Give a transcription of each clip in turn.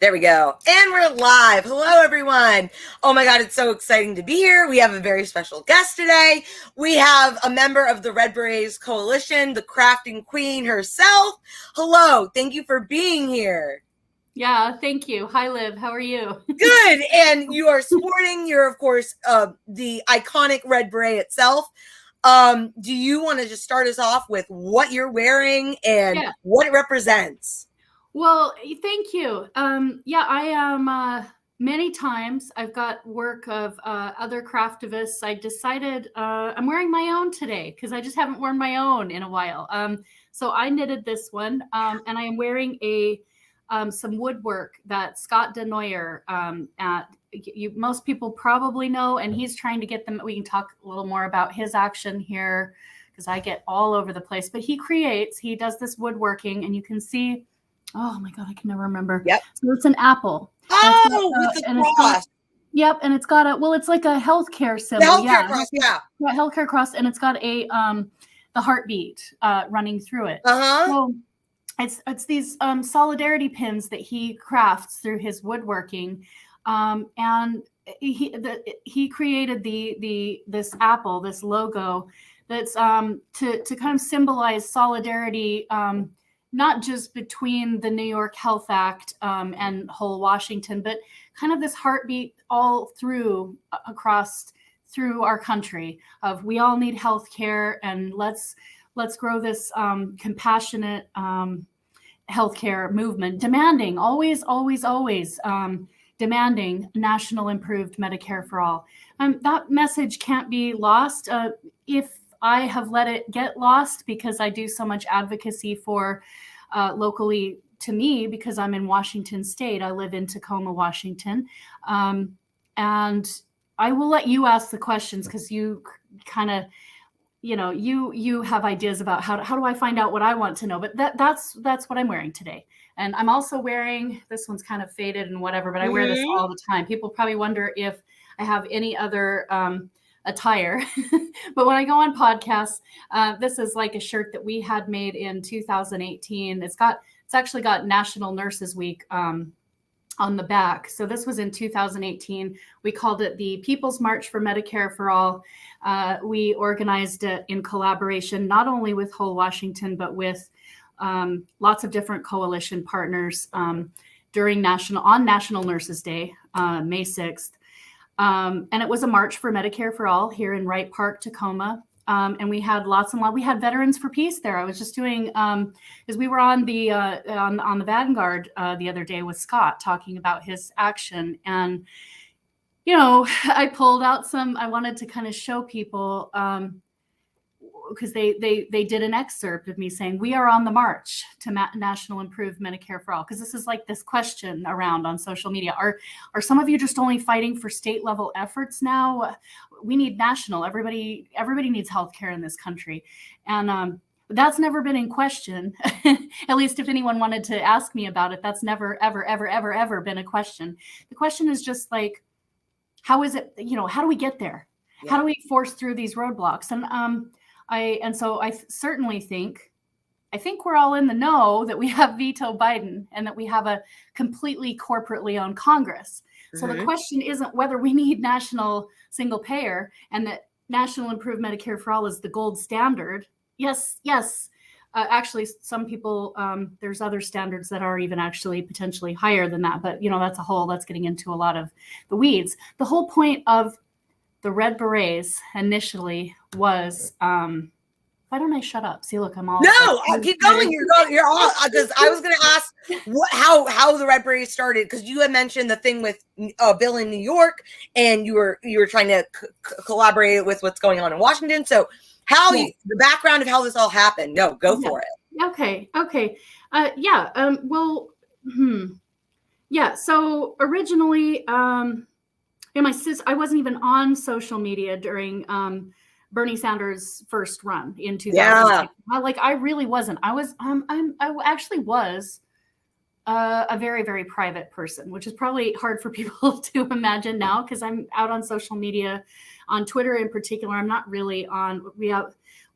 There we go. And we're live. Hello, everyone. Oh my God, it's so exciting to be here. We have a very special guest today. We have a member of the Red Berets Coalition, the crafting queen herself. Hello. Thank you for being here. Yeah, thank you. Hi, Liv. How are you? Good. And you are sporting, you're, of course, the iconic Red Beret itself. Do you want to just start us off with what you're wearing and what it represents? Well, thank you. I am many times. I've got work of other craftivists. I decided I'm wearing my own today because I just haven't worn my own in a while. So I knitted this one, and I am wearing some woodwork that Scott DeNoyer most people probably know, and he's trying to get them. We can talk a little more about his action here because I get all over the place. But he does this woodworking, and you can see. Oh my God, I can never remember. Yep. So it's an apple. With the cross. Yep, and it's got it's like a healthcare symbol. The healthcare cross, yeah. Healthcare cross, and it's got the heartbeat running through it. So it's these solidarity pins that he crafts through his woodworking, and he created this apple, this logo that's to kind of symbolize solidarity. Not just between the New York Health Act and whole Washington, but kind of this heartbeat all through our country of we all need health care, and let's grow this compassionate healthcare movement, demanding always demanding national improved Medicare for all. That message can't be lost. If I have let it get lost because I do so much advocacy for locally to me because I'm in Washington State. I live in Tacoma, Washington. And I will let you ask the questions because you kind of, you have ideas about how do I find out what I want to know. But that's what I'm wearing today. And I'm also wearing, this one's kind of faded and whatever, but I wear this all the time. People probably wonder if I have any other attire. But when I go on podcasts, this is like a shirt that we had made in 2018. It's actually got National Nurses Week on the back. So this was in 2018. We called it the People's March for Medicare for All. We organized it in collaboration, not only with Whole Washington, but with lots of different coalition partners during National Nurses Day, May 6th. And it was a march for Medicare for All here in Wright Park, Tacoma. And we had we had Veterans for Peace there. I was just doing, because we were on the Vanguard the other day with Scott talking about his action. And, I pulled out I wanted to kind of show people, because they did an excerpt of me saying, we are on the march to national improved Medicare for all. Because this is like this question around on social media. Are some of you just only fighting for state level efforts now? We need national. Everybody needs healthcare in this country. And that's never been in question. At least if anyone wanted to ask me about it, that's never, ever, ever, ever, ever been a question. The question is just like, how is it, how do we get there? Yeah. How do we force through these roadblocks? And so I certainly think we're all in the know that we have veto Biden and that we have a completely corporately owned Congress. So the question isn't whether we need national single payer and that national improved Medicare for all is the gold standard. Yes. Actually, some people, there's other standards that are even actually potentially higher than that. But, that's getting into a lot of the weeds. The whole point of the Red Berets initially was, why don't I shut up? See, look, I'm all. No, I'll keep going. You're all, because I was going to ask how the Red Berets started, because you had mentioned the thing with Bill in New York, and you were trying to collaborate with what's going on in Washington. So the background of how this all happened. No, go for it. Okay. So originally, my sis, I wasn't even on social media during Bernie Sanders' first run in 2006. I really wasn't. I actually was a very, very private person, which is probably hard for people to imagine now because I'm out on social media, on Twitter in particular. I'm not really on.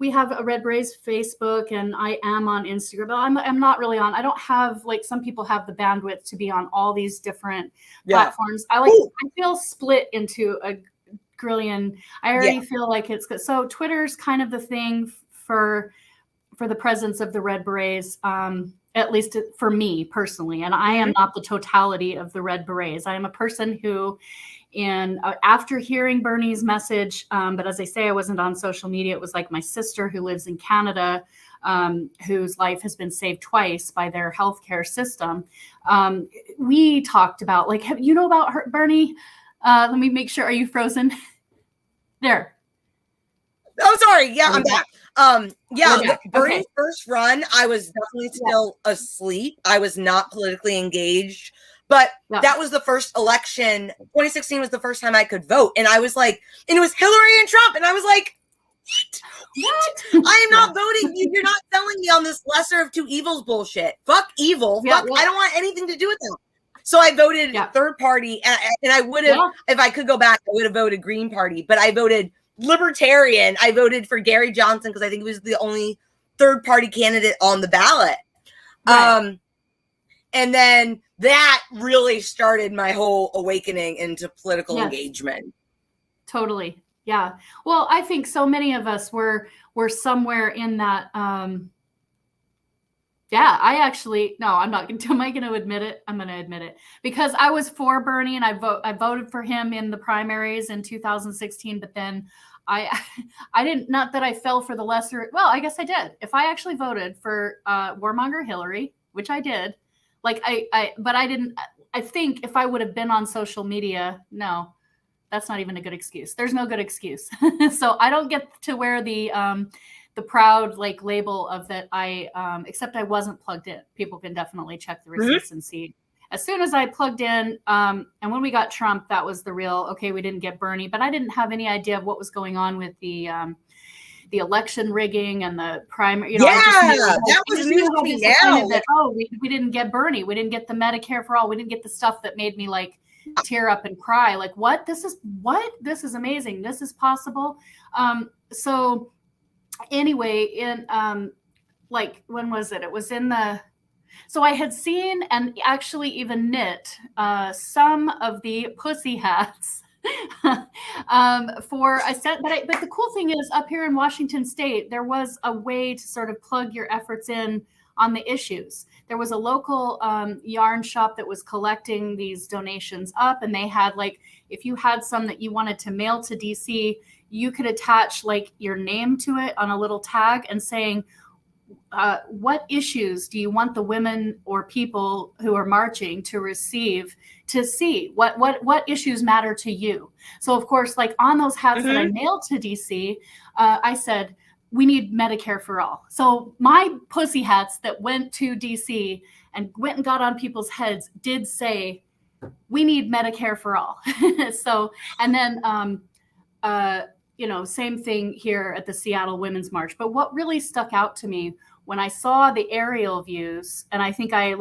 We have a Red Berets Facebook, and I am on Instagram, but I'm not really on. I don't have, like, some people have the bandwidth to be on all these different platforms. I feel split into a grillion. I already feel like it's good. So Twitter's kind of the thing for the presence of the Red Berets, at least for me personally. And I am not the totality of the Red Berets. I am a person who, after hearing Bernie's message, but as I say, I wasn't on social media. It was like my sister who lives in Canada, whose life has been saved twice by their healthcare system. We talked about, like, you know about her, Bernie? Let me make sure. Are you frozen? There. Oh, sorry. Yeah, I'm back. Bernie's first run, I was definitely still asleep. I was not politically engaged, but that was the first election. 2016 was the first time I could vote. And I was like, and it was Hillary and Trump. And I was like, what? I am not voting. You're not selling me on this lesser of two evils bullshit. Fuck evil. I don't want anything to do with them. So I voted third party. And I would have, if I could go back, I would have voted Green Party, but I voted Libertarian. I voted for Gary Johnson because I think he was the only third party candidate on the ballot. Right. And then that really started my whole awakening into political engagement. Totally. Yeah. Well, I think so many of us were somewhere in that. I actually, no, I'm not going to, am I going to admit it? I'm going to admit it because I was for Bernie and I voted for him in the primaries in 2016, but then I didn't, not that I fell for the lesser, well, I guess I did. If I actually voted for warmonger Hillary, which I did, like but I didn't, I think if I would have been on social media, no, that's not even a good excuse. There's no good excuse. So I don't get to wear the proud like label of that except I wasn't plugged in. People can definitely check the receipts and see. As soon as I plugged in, and when we got Trump, that was the real, okay, we didn't get Bernie, but I didn't have any idea of what was going on with the election rigging and the primary. You know, that was news to me now. That, we didn't get Bernie. We didn't get the Medicare for all. We didn't get the stuff that made me like tear up and cry. Like, what? This is amazing. This is possible. So anyway, in like, when was it? It was in so I had seen and actually even knit some of the pussy hats but the cool thing is up here in Washington State, there was a way to sort of plug your efforts in on the issues. There was a local yarn shop that was collecting these donations up, and they had, like, if you had some that you wanted to mail to DC, you could attach like your name to it on a little tag and saying, what issues do you want the women or people who are marching to receive, to see what issues matter to you. So of course, like on those hats that I mailed to DC, I said, we need Medicare for all. So my pussy hats that went to DC and went and got on people's heads did say, we need Medicare for all. So, and then, same thing here at the Seattle Women's March. But what really stuck out to me when I saw the aerial views, and I think it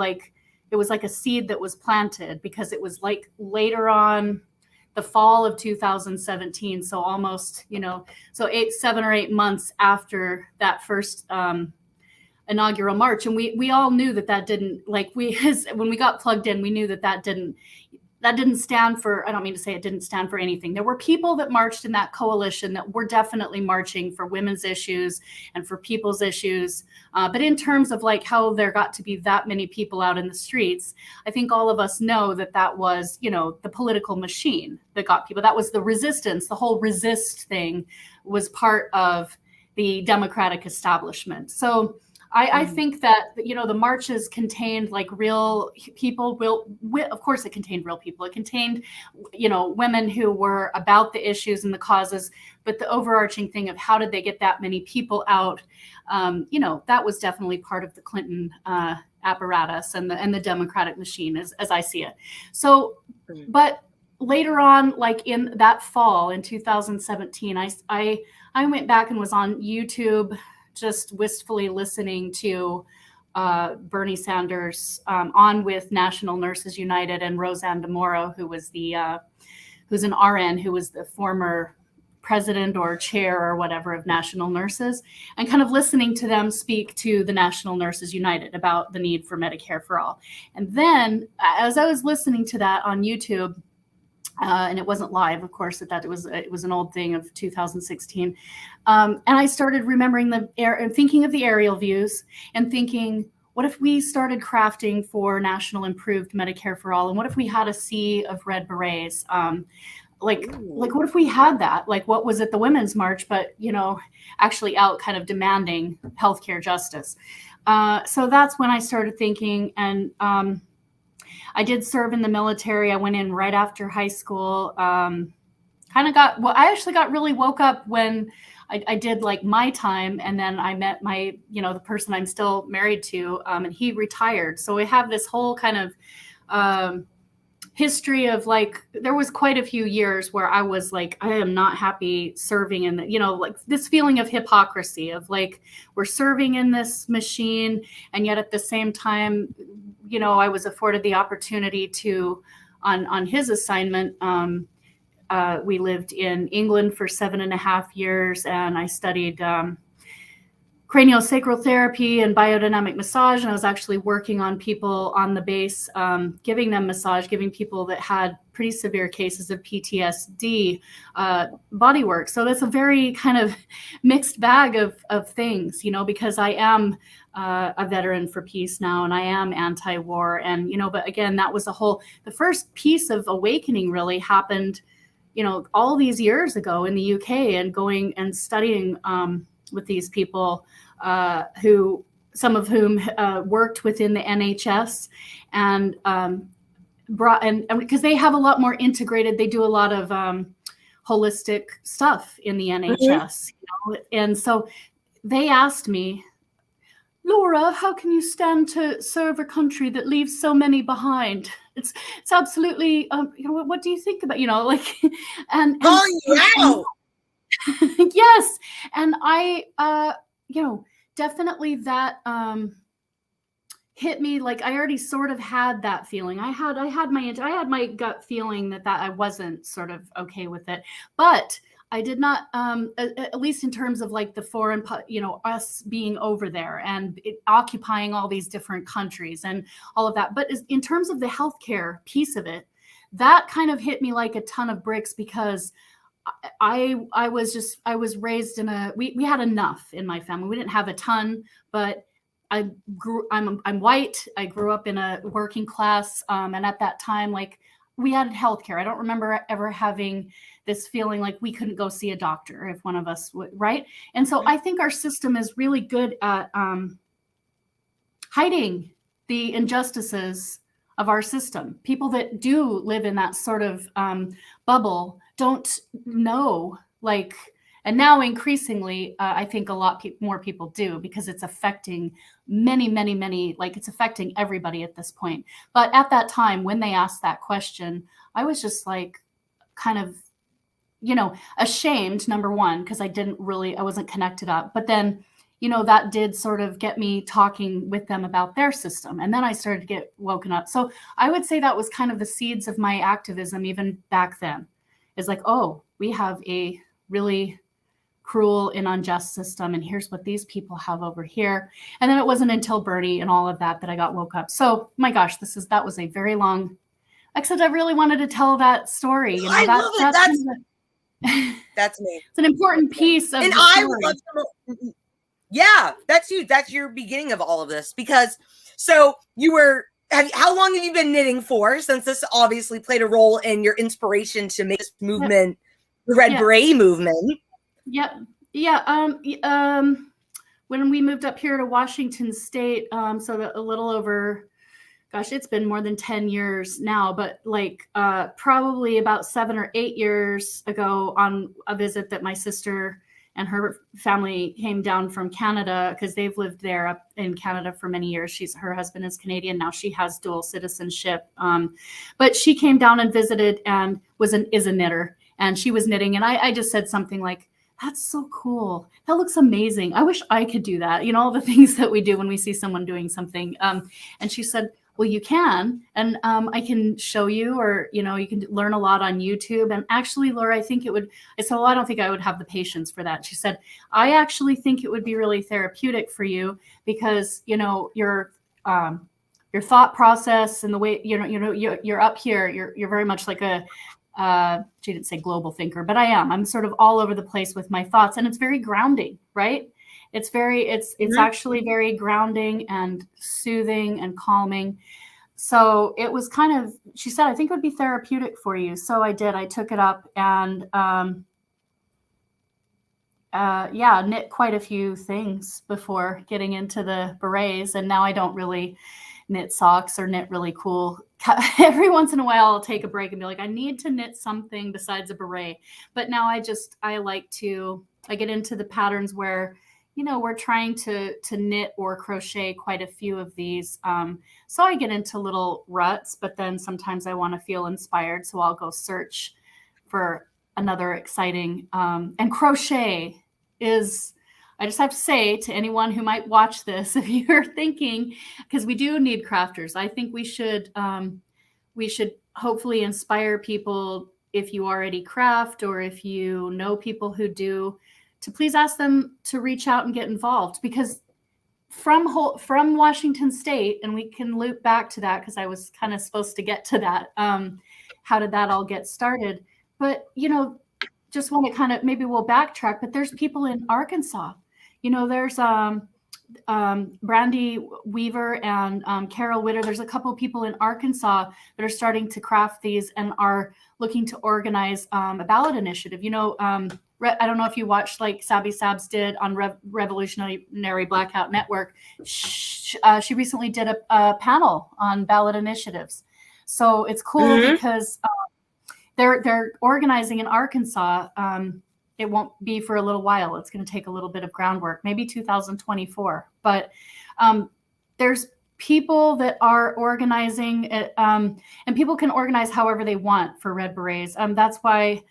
was like a seed that was planted because it was like later on the fall of 2017. So almost, 7 or 8 months after that first inaugural march. And we all knew that didn't, like, when we got plugged in, we knew that didn't stand for, I don't mean to say it didn't stand for anything. There were people that marched in that coalition that were definitely marching for women's issues and for people's issues. But in terms of like how there got to be that many people out in the streets, I think all of us know that was, the political machine that got people. That was the resistance. The whole resist thing was part of the Democratic establishment. So I think that, the marches contained like real people. Of course, it contained real people. It contained, women who were about the issues and the causes. But the overarching thing of how did they get that many people out, that was definitely part of the Clinton apparatus and the Democratic machine, as I see it. So, but later on, like in that fall in 2017, I went back and was on YouTube, just wistfully listening to Bernie Sanders on with National Nurses United and Roseanne DeMoro, who was who's an RN, who was the former president or chair or whatever of National Nurses, and kind of listening to them speak to the National Nurses United about the need for Medicare for all. And then as I was listening to that on YouTube, and it wasn't live, of course, it was an old thing of 2016. And I started remembering and thinking of the aerial views and thinking, what if we started crafting for national improved Medicare for all? And what if we had a sea of red berets? Like what if we had that? Like, what was it, the Women's March, but, actually out kind of demanding healthcare justice. So that's when I started thinking, and I did serve in the military. I went in right after high school. I actually got really woke up when I did like my time, and then I met the person I'm still married to, and he retired. So we have this whole kind of history of like, there was quite a few years where I was like, I am not happy serving in like this feeling of hypocrisy of like, we're serving in this machine, and yet at the same time, I was afforded the opportunity to, on his assignment, we lived in England for 7.5 years, and I studied craniosacral therapy and biodynamic massage. And I was actually working on people on the base, giving them massage, giving people that had pretty severe cases of PTSD body work. So that's a very kind of mixed bag of things, because I am a veteran for peace now, and I am anti-war. And, but again, that was the first piece of awakening really happened, all these years ago in the UK, and going and studying with these people who, some of whom worked within the NHS, and because they have a lot more integrated, they do a lot of holistic stuff in the NHS, and so they asked me, Laura, how can you stand to serve a country that leaves so many behind? It's absolutely, what do you think about, and yes. And I, definitely that hit me. Like, I already sort of had that feeling. I had my gut feeling that I wasn't sort of okay with it, but I did not, at least in terms of like the foreign, us being over there and occupying all these different countries and all of that. But in terms of the healthcare piece of it, that kind of hit me like a ton of bricks, because I was raised in we had enough in my family. We didn't have a ton, but I'm white. I grew up in a working class. And at that time, like, we had healthcare. I don't remember ever having this feeling like we couldn't go see a doctor if one of us would, right? And so I think our system is really good at hiding the injustices of our system. People that do live in that sort of bubble don't know, like, and now increasingly, I think a lot more people do, because it's affecting many, like, it's affecting everybody at this point. But at that time, when they asked that question, I was just like, kind of, ashamed, number one, because I wasn't connected up. But then, that did sort of get me talking with them about their system. And then I started to get woken up. So I would say that was kind of the seeds of my activism even back then. Is like, oh, we have a really cruel and unjust system, and here's what these people have over here. And then it wasn't until Bernie and all of that I got woke up. So my gosh, that was a very long, except I really wanted to tell that story. I love it. That's me. It's an important piece of and the I story. would love to, yeah, that's you. That's your beginning of all of this, because so how long have you been knitting for, since this obviously played a role in your inspiration to make this movement, the Red Beret movement? Yep. Yeah. When we moved up here to Washington State, so a little over, gosh, it's been more than 10 years now, but like probably about 7 or 8 years ago, on a visit that my sister and her family came down from Canada, because they've lived there up in Canada for many years. Her husband is Canadian. Now she has dual citizenship. But she came down and visited, and is a knitter, and she was knitting. And I just said something like, That's so cool. That looks amazing. I wish I could do that. All the things that we do when we see someone doing something. And she said, well, you can, and I can show you, or, you can learn a lot on YouTube. And actually, Laura, I think it would, I said, well, I don't think I would have the patience for that. She said, I actually think it would be really therapeutic for you because, your thought process and the way, you're up here, you're very much like a, she didn't say global thinker, but I'm sort of all over the place with my thoughts, and it's very grounding, right? It's actually very grounding and soothing and calming. So it was kind of, she said, I think it would be therapeutic for you. So I did, I took it up and, knit quite a few things before getting into the berets. And now I don't really knit socks or knit really cool. Every once in a while I'll take a break and be like, I need to knit something besides a beret. But now I get into the patterns where, we're trying to knit or crochet quite a few of these. So I get into little ruts, but then sometimes I want to feel inspired. So I'll go search for another exciting, and crochet is, I just have to say to anyone who might watch this, if you're thinking, because we do need crafters, I think we should hopefully inspire people, if you already craft or if you know people who do, to please ask them to reach out and get involved. Because from Washington State, and we can loop back to that because I was kind of supposed to get to that. How did that all get started? But, just want to kind of, maybe we'll backtrack, but there's people in Arkansas. There's Brandy Weaver and Carol Witter. There's a couple of people in Arkansas that are starting to craft these and are looking to organize a ballot initiative. I don't know if you watched, like Sabby Sabs did on Revolutionary Blackout Network. She recently did a panel on ballot initiatives. So it's cool because they're organizing in Arkansas. It won't be for a little while. It's going to take a little bit of groundwork, maybe 2024. But there's people that are organizing it, and people can organize however they want for Red Berets. That's why,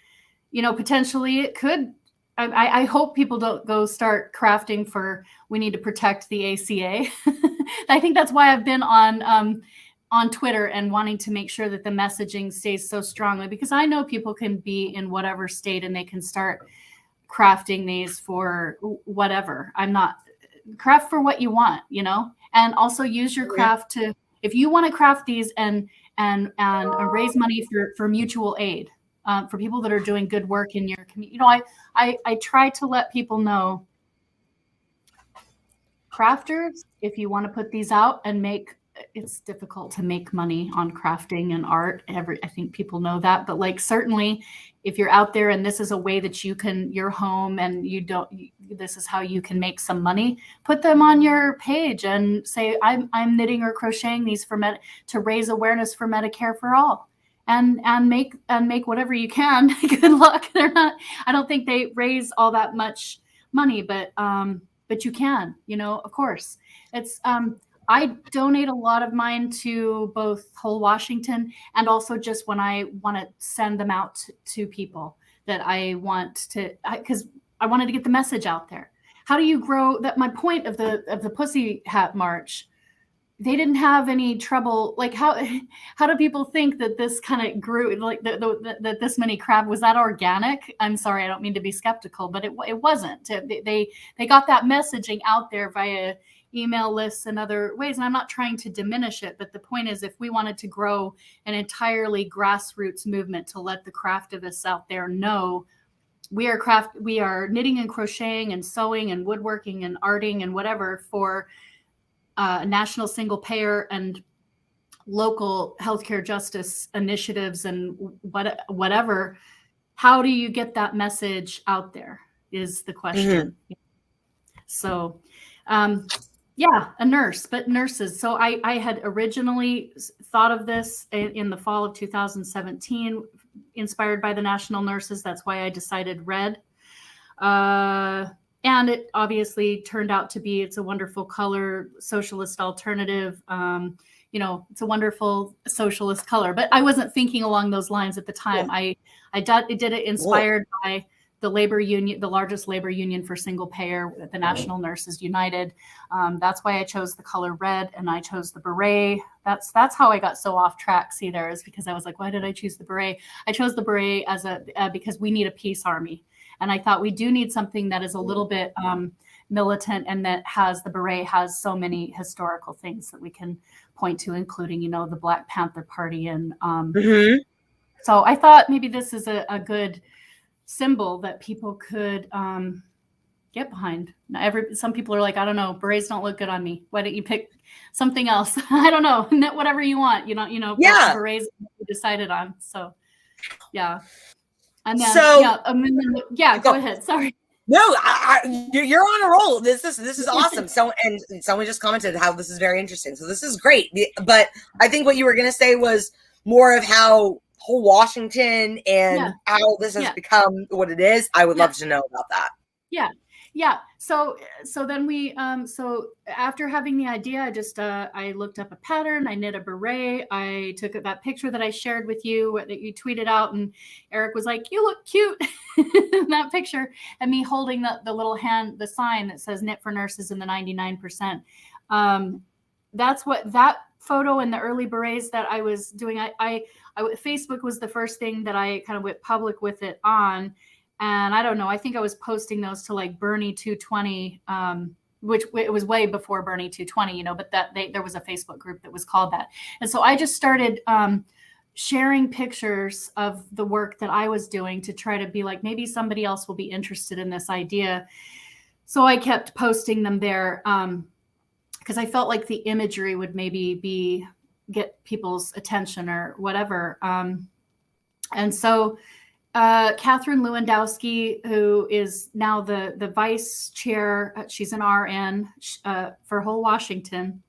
potentially it could. I hope people don't go start crafting for, we need to protect the ACA. I think that's why I've been on Twitter and wanting to make sure that the messaging stays so strongly, because I know people can be in whatever state and they can start crafting these for whatever. Craft for what you want, and also use your craft to, if you want to craft these and raise money for mutual aid, for people that are doing good work in your community. I try to let people know, crafters, if you want to put these out and it's difficult to make money on crafting and art. I think people know that, but certainly if you're out there and this is a way that you're home and this is how you can make some money, put them on your page and say, I'm knitting or crocheting these to raise awareness for Medicare for all, and make whatever you can. Good luck. I don't think they raise all that much money, but you can, of course. It's, I donate a lot of mine to both Whole Washington and also just when I want to send them out to people that I want to, because I wanted to get the message out there. How do you grow that? My point of the Pussy Hat March, they didn't have any trouble. How do people think that this kind of grew, that this many crab, was that organic? I'm sorry, I don't mean to be skeptical, but it wasn't. They got that messaging out there via email lists and other ways. And I'm not trying to diminish it, but the point is, if we wanted to grow an entirely grassroots movement to let the craftivists out there know we are knitting and crocheting and sewing and woodworking and arting and whatever for national single payer and local healthcare justice initiatives and whatever, how do you get that message out there is the question. So, a nurse, but nurses. So I had originally thought of this in the fall of 2017, inspired by the national nurses. That's why I decided red. And it obviously turned out to be, it's a wonderful color, socialist alternative. It's a wonderful socialist color, but I wasn't thinking along those lines at the time. I did it inspired by the labor union, the largest labor union for single payer, the National Nurses United. That's why I chose the color red, and I chose the beret. That's how I got so off track. See, there is because I was like, why did I choose the beret? I chose the beret as because we need a peace army, and I thought we do need something that is a little bit militant, and that the beret has so many historical things that we can point to, including, the Black Panther Party. And so I thought maybe this is a good symbol that people could get behind. Some people are like, I don't know, berets don't look good on me. Why don't you pick something else? I don't know, whatever you want, Yeah. Berets decided on. So yeah. And then, so go ahead. Sorry. No, you're on a roll. This is awesome. And someone just commented how this is very interesting. So this is great. But I think what you were going to say was more of how whole Washington and how this has become what it is. I would love to know about that. Yeah. So then so after having the idea, I looked up a pattern. I knit a beret. I took that picture that I shared with you that you tweeted out, and Eric was like, "You look cute," in that picture, and me holding the little the sign that says "Knit for Nurses" in the 99%. That's what that photo and the early berets that I was doing. Facebook was the first thing that I kind of went public with it on. And I don't know, I think I was posting those to like Bernie 220, which it was way before Bernie 220, but there was a Facebook group that was called that. And so I just started sharing pictures of the work that I was doing to try to be like, maybe somebody else will be interested in this idea. So I kept posting them there because I felt like the imagery would maybe get people's attention or whatever. And so Catherine Lewandowski, who is now the vice chair, she's an RN for whole Washington.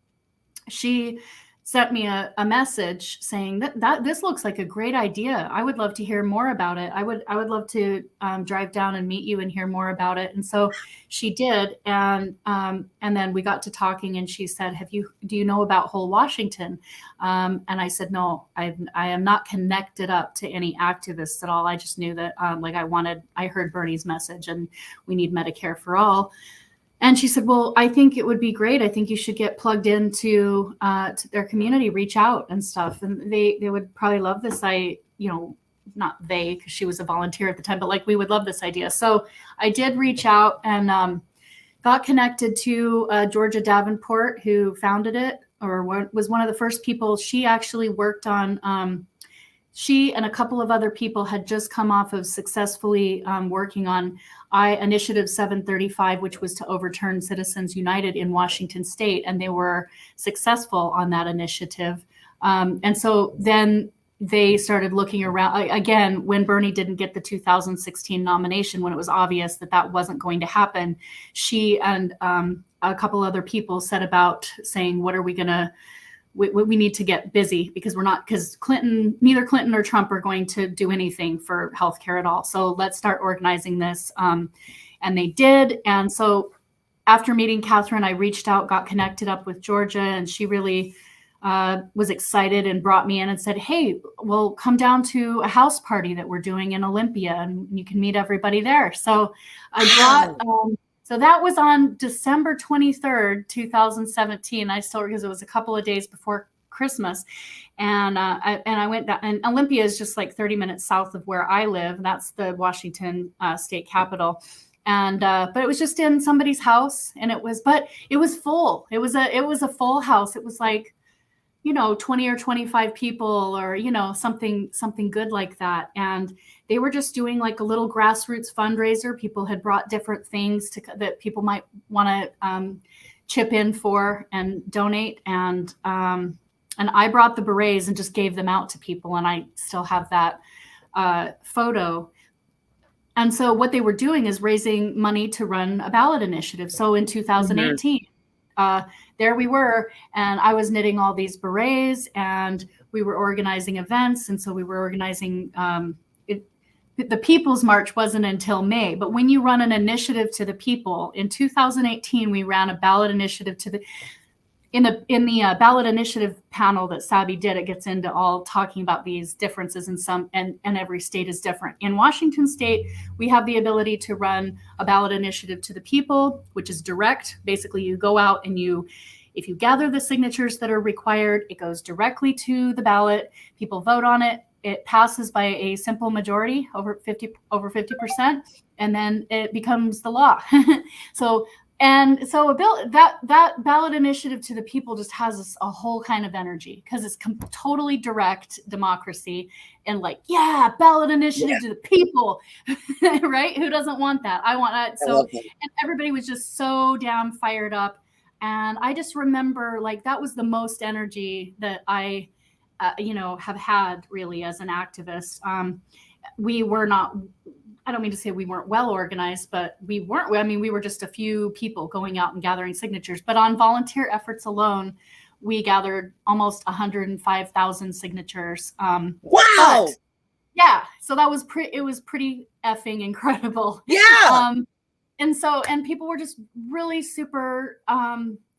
She sent me a message saying that this looks like a great idea. I would love to hear more about it. I would love to drive down and meet you and hear more about it. And so she did. And then we got to talking, and she said, do you know about whole Washington? And I said, no, I am not connected up to any activists at all. I just knew that I heard Bernie's message, and we need Medicare for all. And she said, well, I think it would be great. I think you should get plugged into to their community, reach out and stuff. And they would probably love this. Not they, because she was a volunteer at the time, but like we would love this idea. So I did reach out and got connected to Georgia Davenport, who founded it, or was one of the first people. She actually worked on, she and a couple of other people had just come off of successfully working on Initiative 735, which was to overturn Citizens United in Washington State. And they were successful on that initiative. And so then they started looking around again when Bernie didn't get the 2016 nomination, when it was obvious that wasn't going to happen. She and a couple other people set about saying, what are we going to, we need to get busy because neither Clinton or Trump are going to do anything for healthcare at all. So let's start organizing this. And they did. And so after meeting Catherine, I reached out, got connected up with Georgia, and she really was excited and brought me in and said, hey, well, come down to a house party that we're doing in Olympia and you can meet everybody there. So I brought, so that was on December 23rd, 2017. I still, because it was a couple of days before Christmas. And I went down, and Olympia is just like 30 minutes south of where I live. That's the Washington state capital. And, but it was just in somebody's house, and it was full. It was a full house. It was like, 20 or 25 people, or, something good like that. And they were just doing like a little grassroots fundraiser. People had brought different things that people might want to chip in for and donate. And I brought the berets and just gave them out to people. And I still have that photo. And so what they were doing is raising money to run a ballot initiative. So in 2018, there we were, and I was knitting all these berets, and we were organizing events. And so we were organizing, the People's March wasn't until May, but when you run an initiative to the people, in 2018, we ran a ballot initiative in the ballot initiative panel that Sabby did, it gets into all talking about these differences in some, and every state is different. In Washington state, we have the ability to run a ballot initiative to the people, which is direct. Basically, you go out and if you gather the signatures that are required, it goes directly to the ballot. People vote on it. It passes by a simple majority, over 50%, and then it becomes the law. So a bill that ballot initiative to the people just has a whole kind of energy because it's totally direct democracy and like, yeah, ballot initiative to the people, right? Who doesn't want that? I want that. So, and everybody was just so damn fired up. And I just remember like that was the most energy that I, have had really as an activist. We were not, I don't mean to say we weren't well organized, but we weren't. I mean, we were just a few people going out and gathering signatures. But on volunteer efforts alone, we gathered almost 105,000 signatures. Wow! But, yeah, so that was it was pretty effing incredible. Yeah. And people were just really super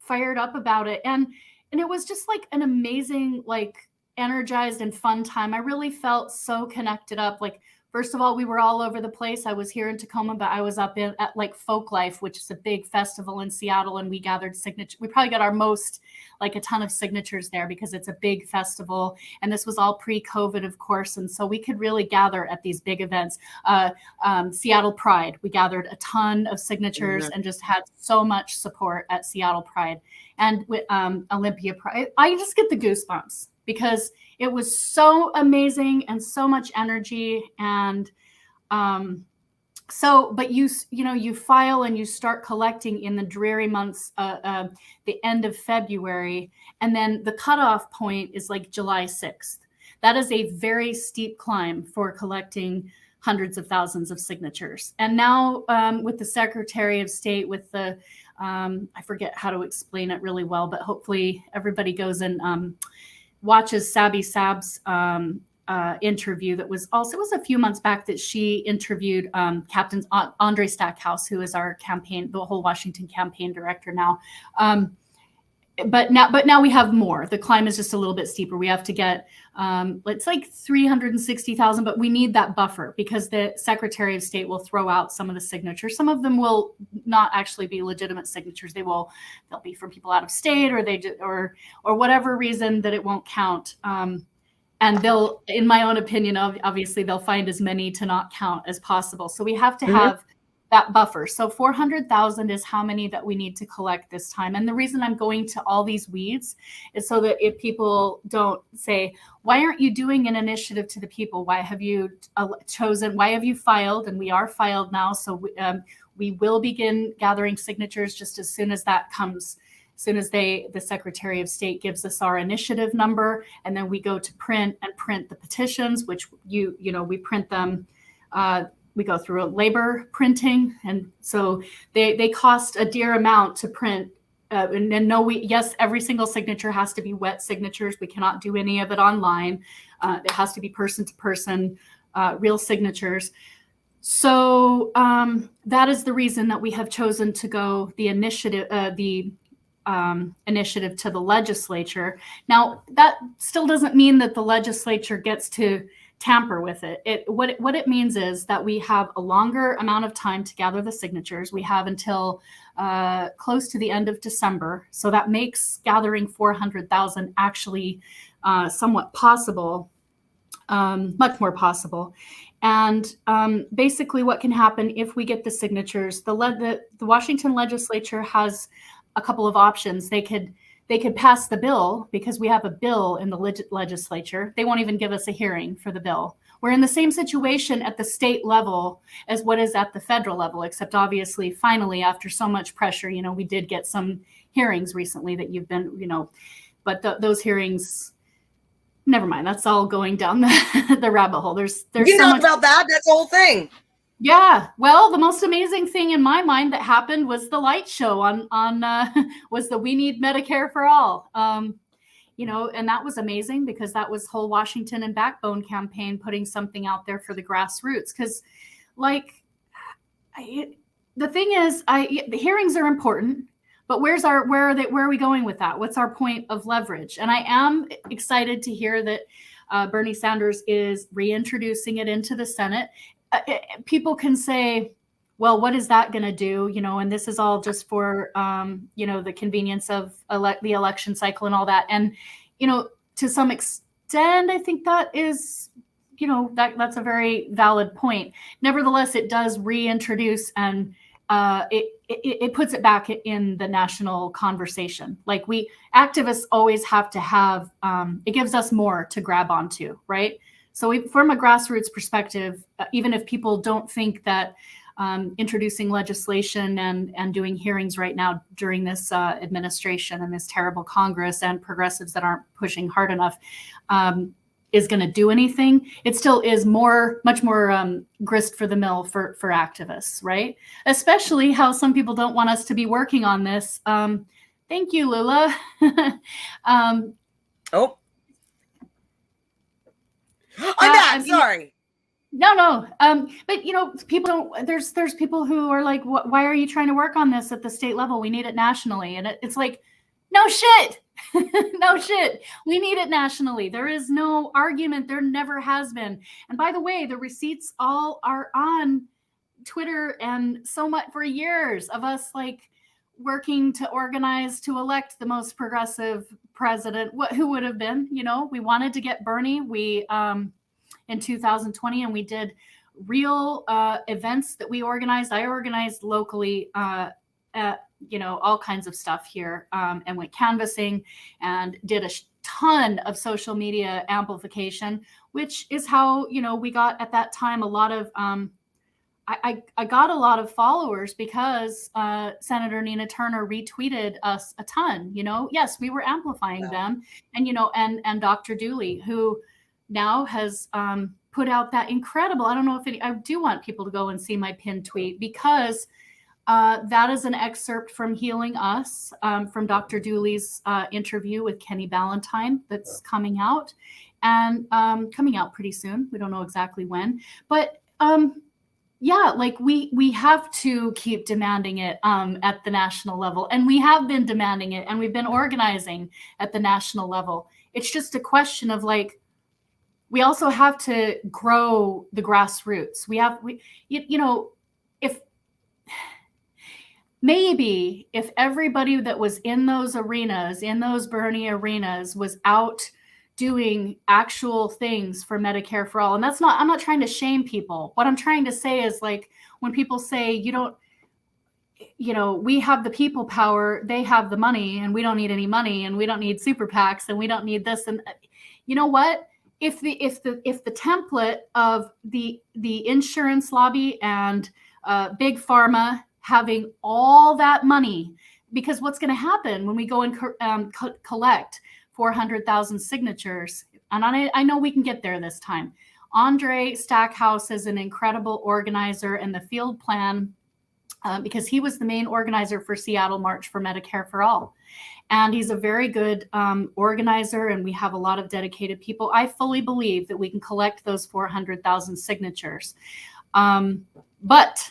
fired up about it, and it was just like an amazing, like energized and fun time. I really felt so connected up. Like, first of all, we were all over the place. I was here in Tacoma, but I was up at like Folk Life, which is a big festival in Seattle, and we gathered signatures. We probably got our most, like a ton of signatures there because it's a big festival. And this was all pre-COVID, of course. And so we could really gather at these big events. Seattle Pride, we gathered a ton of signatures and just had so much support at Seattle Pride. And with Olympia Pride, I just get the goosebumps because it was so amazing and so much energy. And but you file and you start collecting in the dreary months, the end of February. And then the cutoff point is like July 6th. That is a very steep climb for collecting hundreds of thousands of signatures. And now with the Secretary of State, with the, I forget how to explain it really well, but hopefully everybody goes and watches Sabby Sab's interview that was also, it was a few months back that she interviewed Captain Andre Stackhouse, who is our campaign, the whole Washington campaign director now. But now we have more. The climb is just a little bit steeper. We have to get, it's like 360,000, but we need that buffer because the Secretary of State will throw out some of the signatures. Some of them will not actually be legitimate signatures. They'll be from people out of state, or whatever reason that it won't count. And they'll, in my own opinion, obviously they'll find as many to not count as possible. So we have to have that buffer. So 400,000 is how many that we need to collect this time. And the reason I'm going to all these weeds is so that if people don't say, why aren't you doing an initiative to the people? Why have you chosen? Why have you filed? And we are filed now. So we will begin gathering signatures just as soon as that comes. As soon as the Secretary of State gives us our initiative number, and then we go to print the petitions, which we print them. We go through a labor printing, and so they cost a dear amount to print. Yes, every single signature has to be wet signatures. We cannot do any of it online. It has to be person to person, real signatures. So that is the reason that we have chosen to go the initiative to the legislature. Now, that still doesn't mean that the legislature gets to tamper with it. What it means is that we have a longer amount of time to gather the signatures. We have until close to the end of December. So that makes gathering 400,000 actually somewhat possible, much more possible. And basically what can happen if we get the signatures, the Washington legislature has a couple of options. They could pass the bill because we have a bill in the legislature. They won't even give us a hearing for the bill. We're in the same situation at the state level as what is at the federal level, except obviously, finally, after so much pressure, we did get some hearings recently that you've been, but those hearings, never mind. That's all going down the rabbit hole. There's so much about that. That's the whole thing. Yeah, well, the most amazing thing in my mind that happened was the light show on was the We Need Medicare for All. And that was amazing because that was whole Washington and Backbone campaign putting something out there for the grassroots. Because, the thing is, the hearings are important, But where are we going with that? What's our point of leverage? And I am excited to hear that Bernie Sanders is reintroducing it into the Senate. People can say, well, what is that going to do? And this is all just for, the convenience of the election cycle and all that. And, to some extent, I think that is, that's a very valid point. Nevertheless, it does reintroduce and it puts it back in the national conversation. Like activists always have to have, it gives us more to grab onto, right? So from a grassroots perspective, even if people don't think that introducing legislation and doing hearings right now during this administration and this terrible Congress and progressives that aren't pushing hard enough is going to do anything, it still is much more grist for the mill for activists, right? Especially how some people don't want us to be working on this. Thank you, Lula. Oh. I'm back. Sorry. No. But people don't. There's people who are like, why are you trying to work on this at the state level? We need it nationally, and it's like, no shit, no shit. We need it nationally. There is no argument. There never has been. And by the way, the receipts all are on Twitter and so much for years of us like working to organize to elect the most progressive president. Who would have been? We wanted to get Bernie. We in 2020, and we did real events that we organized. I organized locally, all kinds of stuff here, and went canvassing and did a ton of social media amplification, which is how, we got at that time a lot of, I got a lot of followers because Senator Nina Turner retweeted us a ton, yes, we were amplifying them. And, and Dr. Dooley, who now has put out that incredible, I don't know if I do want people to go and see my pinned tweet, because that is an excerpt from Healing Us, from Dr. Dooley's interview with Kenny Ballantyne that's coming out, and coming out pretty soon. We don't know exactly when, but like we have to keep demanding it at the national level, and we have been demanding it, and we've been organizing at the national level. It's just a question of like, we also have to grow the grassroots. If everybody that was in those arenas, in those Bernie arenas, was out doing actual things for Medicare for all, and I'm not trying to shame people. What I'm trying to say is, like, when people say we have the people power, they have the money, and we don't need any money, and we don't need super PACs, and we don't need this, and you know what? If the template of the insurance lobby and big pharma having all that money, because what's going to happen when we go and collect 400,000 signatures, and I know we can get there this time. Andre Stackhouse is an incredible organizer, and the field plan, because he was the main organizer for Seattle March for Medicare for All. And he's a very good organizer, and we have a lot of dedicated people. I fully believe that we can collect those 400,000 signatures. But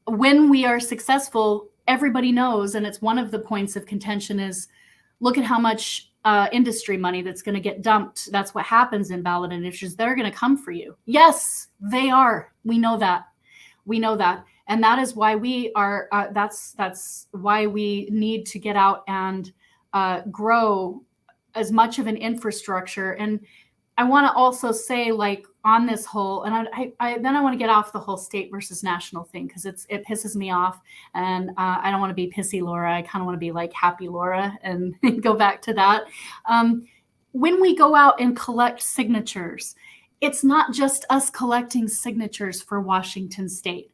when we are successful, everybody knows, and it's one of the points of contention, is look at how much industry money that's going to get dumped. That's what happens in ballot initiatives. They're going to come for you. Yes, they are. We know that. And that is why we are, that's why we need to get out and grow as much of an infrastructure. And I want to also say, like, on this whole, and I want to get off the whole state versus national thing, because it pisses me off, and I don't want to be pissy Laura. I kind of want to be like happy Laura and go back to that. When we go out and collect signatures, it's not just us collecting signatures for Washington State.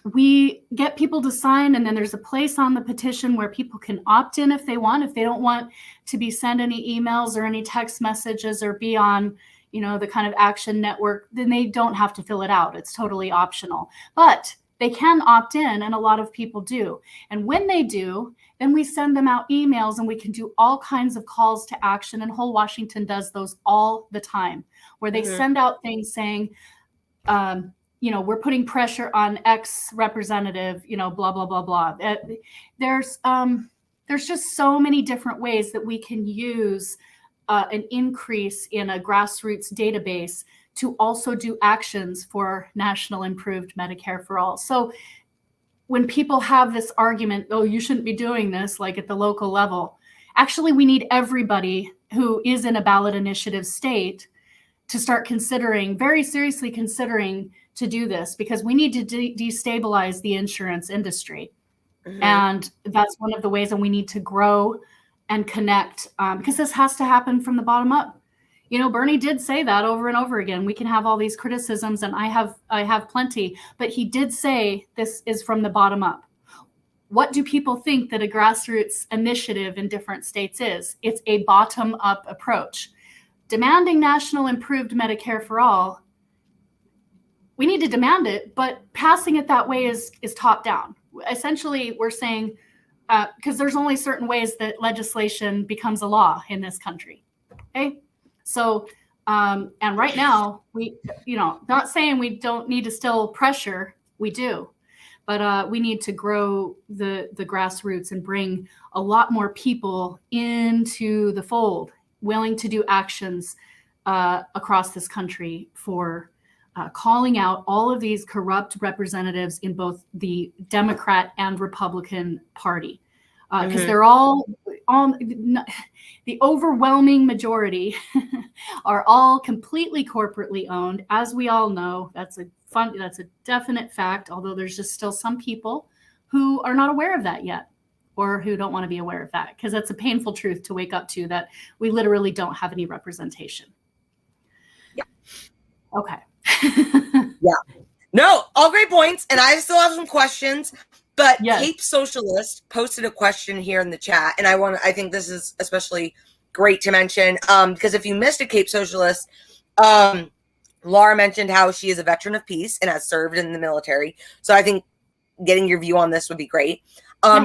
We get people to sign, and then there's a place on the petition where people can opt in if they want. If they don't want to be sent any emails or any text messages or be on, the kind of action network, then they don't have to fill it out. It's totally optional. But they can opt in, and a lot of people do. And when they do, then we send them out emails, and we can do all kinds of calls to action. And Whole Washington does those all the time, where they send out things saying, we're putting pressure on X representative, blah, blah, blah, blah. There's just so many different ways that we can use an increase in a grassroots database to also do actions for national improved Medicare for all. So when people have this argument, oh, you shouldn't be doing this, like at the local level, actually, we need everybody who is in a ballot initiative state to start very seriously considering to do this, because we need to destabilize the insurance industry. Mm-hmm. And that's one of the ways, and we need to grow and connect, because this has to happen from the bottom up. Bernie did say that over and over again. We can have all these criticisms, and I have plenty, but he did say this is from the bottom up. What do people think that a grassroots initiative in different states is? It's a bottom-up approach. Demanding national improved Medicare for all, we need to demand it, but passing it that way is top-down. Essentially, we're saying, because there's only certain ways that legislation becomes a law in this country, okay? So, and right now, we, not saying we don't need to still pressure, we do. But we need to grow the grassroots and bring a lot more people into the fold, willing to do actions across this country for calling out all of these corrupt representatives in both the Democrat and Republican Party. Because they're all the overwhelming majority are all completely corporately owned, as we all know. That's a definite fact, although there's just still some people who are not aware of that yet, or who don't want to be aware of that, because that's a painful truth to wake up to, that we literally don't have any representation. Yeah. Okay. Yeah. No, all great points. And I still have some questions, but yes. Cape Socialist posted a question here in the chat. And I think this is especially great to mention, because if you missed a Cape Socialist, Laura mentioned how she is a veteran of peace and has served in the military. So I think getting your view on this would be great.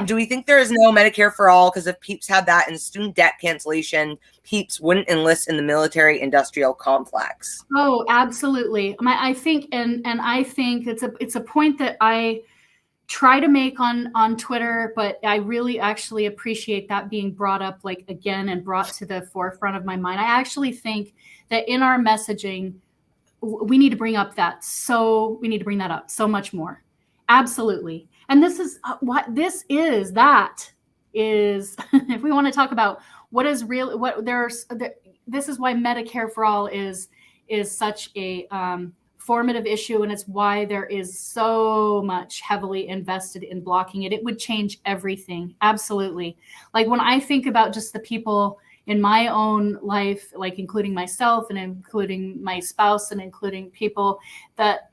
Do we think there is no Medicare for all? Because if Peeps had that and student debt cancellation, Peeps wouldn't enlist in the military industrial complex. Oh, absolutely. I think, and I think it's a point that I try to make on Twitter, but I really actually appreciate that being brought up again and brought to the forefront of my mind. I actually think that in our messaging, we need to bring up that. So we need to bring that up so much more. Absolutely. And this is what this is. That is, if we want to talk about what is real, this is why Medicare for all is such a formative issue, and it's why there is so much heavily invested in blocking it. It would change everything. Absolutely. Like when I think about just the people in my own life, including myself and including my spouse and including people that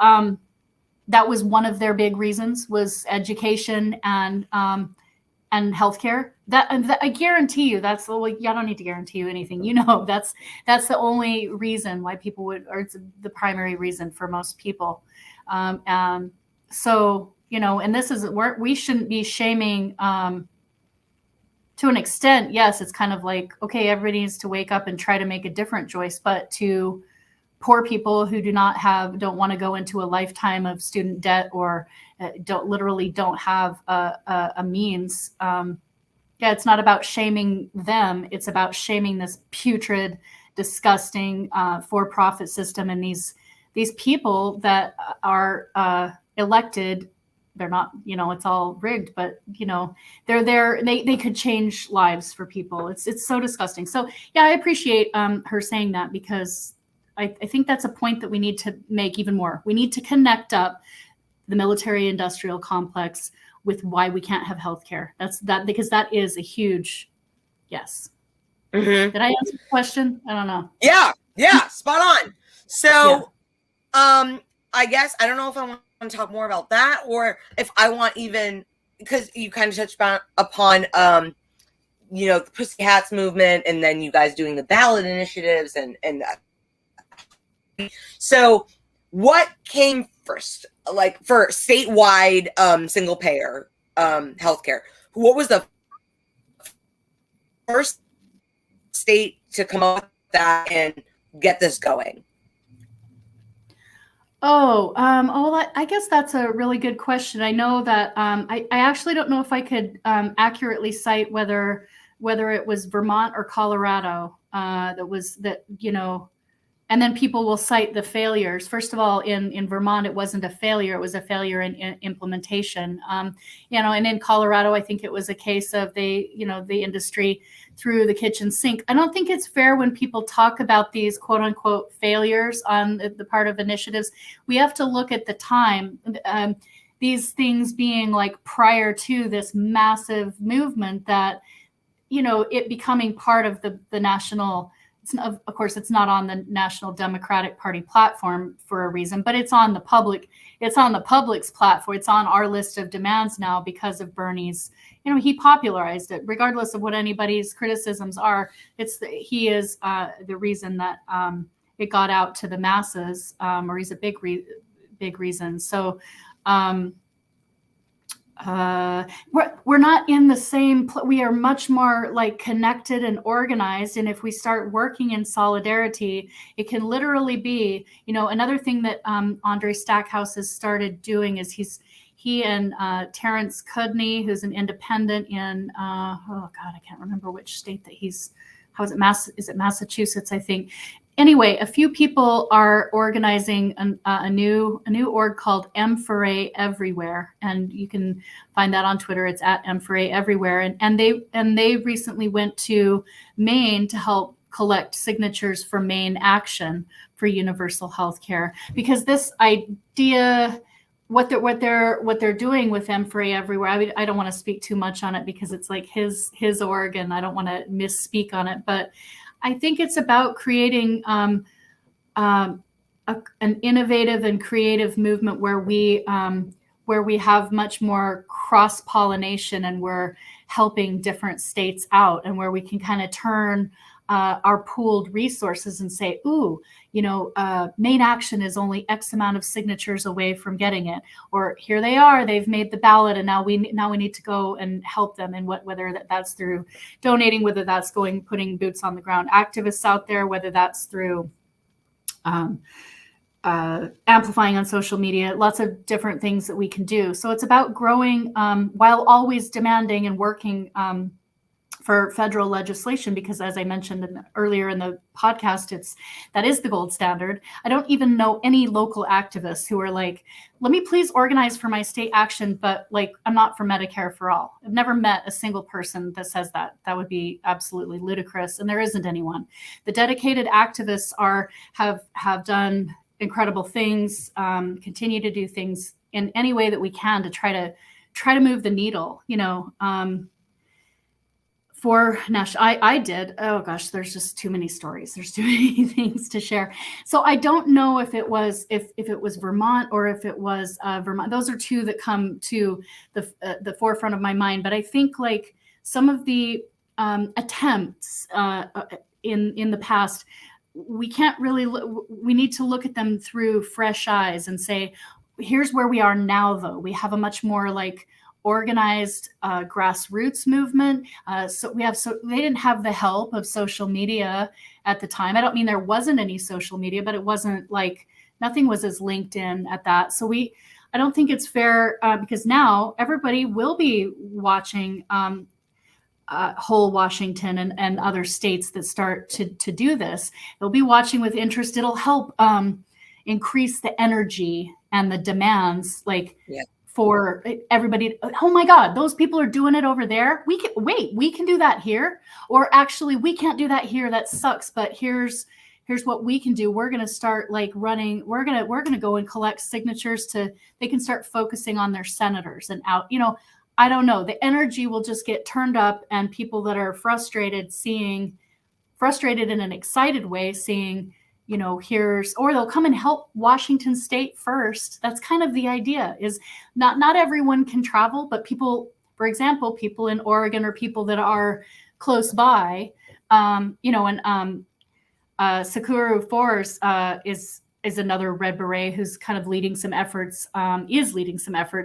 that was one of their big reasons, was education and healthcare. That I guarantee you, I don't need to guarantee you anything. That's the only reason why people would, or it's the primary reason for most people. And so, and this is where we shouldn't be shaming. To an extent, yes, it's kind of like, okay, everybody needs to wake up and try to make a different choice, but to poor people who don't want to go into a lifetime of student debt, or don't have a means. It's not about shaming them. It's about shaming this putrid, disgusting for-profit system and these people that are elected. They're not, it's all rigged, but they're there. They could change lives for people. It's so disgusting. So yeah, I appreciate her saying that, because I think that's a point that we need to make even more. We need to connect up the military industrial complex with why we can't have healthcare. Because that is a huge yes. Mm-hmm. Did I answer the question? I don't know. Yeah, spot on. So I guess I don't know if I want to talk more about that, or if I want, even because you kind of touched upon the Pussy Hats movement, and then you guys doing the ballot initiatives and so what came first, for statewide single payer healthcare? What was the first state to come up with that and get this going? I guess that's a really good question. I know that I actually don't know if I could accurately cite whether it was Vermont or Colorado and then people will cite the failures. First of all, in Vermont, it wasn't a failure; it was a failure in implementation. And in Colorado, I think it was a case of the industry threw the kitchen sink. I don't think it's fair when people talk about these quote unquote failures on the part of initiatives. We have to look at the time. These things being like prior to this massive movement that it becoming part of the national. Of course, it's not on the National Democratic Party platform for a reason, but it's on the public's platform. It's on our list of demands now because of Bernie's. He popularized it, regardless of what anybody's criticisms are. He is the reason that it got out to the masses, or he's a big reason. So. We're not in the same we are much more like connected and organized, and if we start working in solidarity, it can literally be another thing that Andre Stackhouse has started doing is he and Terrence Cudney, who's an independent in I can't remember which state that is it Massachusetts, I think. Anyway, a few people are organizing a new org called M4A Everywhere, and you can find that on Twitter. It's at M4A Everywhere, and they recently went to Maine to help collect signatures for Maine Action for universal health care, because this idea. What they're doing with M4A Everywhere, I don't want to speak too much on it because it's like his org, and I don't want to misspeak on it, but I think it's about creating an innovative and creative movement where we have much more cross-pollination, and we're helping different states out, and where we can kind of turn our pooled resources and say, Maine Action is only X amount of signatures away from getting it, or here they are, they've made the ballot, and now we need to go and help them. And whether that's through donating, whether that's putting boots on the ground activists out there, whether that's through amplifying on social media, lots of different things that we can do. So it's about growing while always demanding and working for federal legislation, because as I mentioned earlier in the podcast, that is the gold standard. I don't even know any local activists who are like, let me please organize for my state action, but like, I'm not for Medicare for all. I've never met a single person that says that. That would be absolutely ludicrous, and there isn't anyone. The dedicated activists have done incredible things, continue to do things in any way that we can to try to move the needle, for national. I did. Oh gosh, there's just too many stories. There's too many things to share. So I don't know if it was Vermont or if it was Vermont. Those are two that come to the forefront of my mind. But I think like some of the attempts in the past, we can't really. We need to look at them through fresh eyes and say, here's where we are now. Though we have a much more like organized grassroots movement. So they didn't have the help of social media at the time. I don't mean there wasn't any social media, but it wasn't like nothing was as linked in at that. So I don't think it's fair because now everybody will be watching whole Washington and other states that start to do this. They'll be watching with interest. It'll help increase the energy and the demands for everybody. Oh my God, those people are doing it over there. We can do that here. Or actually, we can't do that here. That sucks. But here's what we can do. We're going to start like running. We're going to go and collect signatures they can start focusing on their senators and out, I don't know. The energy will just get turned up, and people that are frustrated in an excited way, seeing, or they'll come and help Washington State first. That's kind of the idea, is not everyone can travel, but people, for example, people in Oregon or people that are close by, Sakura Force is another Red Beret who's kind of leading some efforts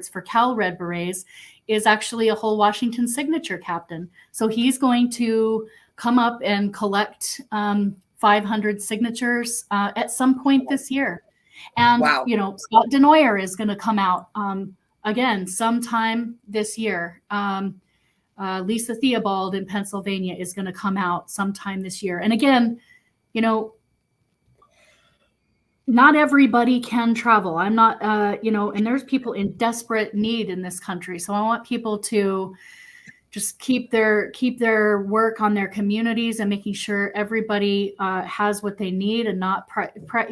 for Cal Red Berets, is actually a whole Washington signature captain. So he's going to come up and collect 500 signatures at some point this year. And, Wow. Scott Denoyer is going to come out again sometime this year. Lisa Theobald in Pennsylvania is going to come out sometime this year. And again, not everybody can travel. I'm not, and there's people in desperate need in this country. So I want people to just keep their work on their communities and making sure everybody has what they need, and not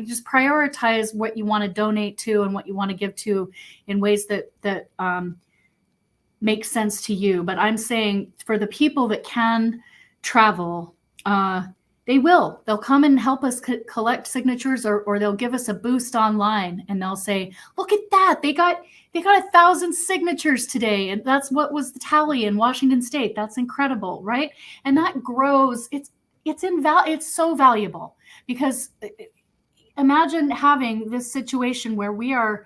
just prioritize what you want to donate to and what you want to give to in ways that make sense to you. But I'm saying for the people that can travel, they'll come and help us collect signatures, or they'll give us a boost online, and they'll say, look at that, they got 1,000 signatures today, and that's what was the tally in Washington State. That's incredible, right? And that grows. It's so valuable, because imagine having this situation where we're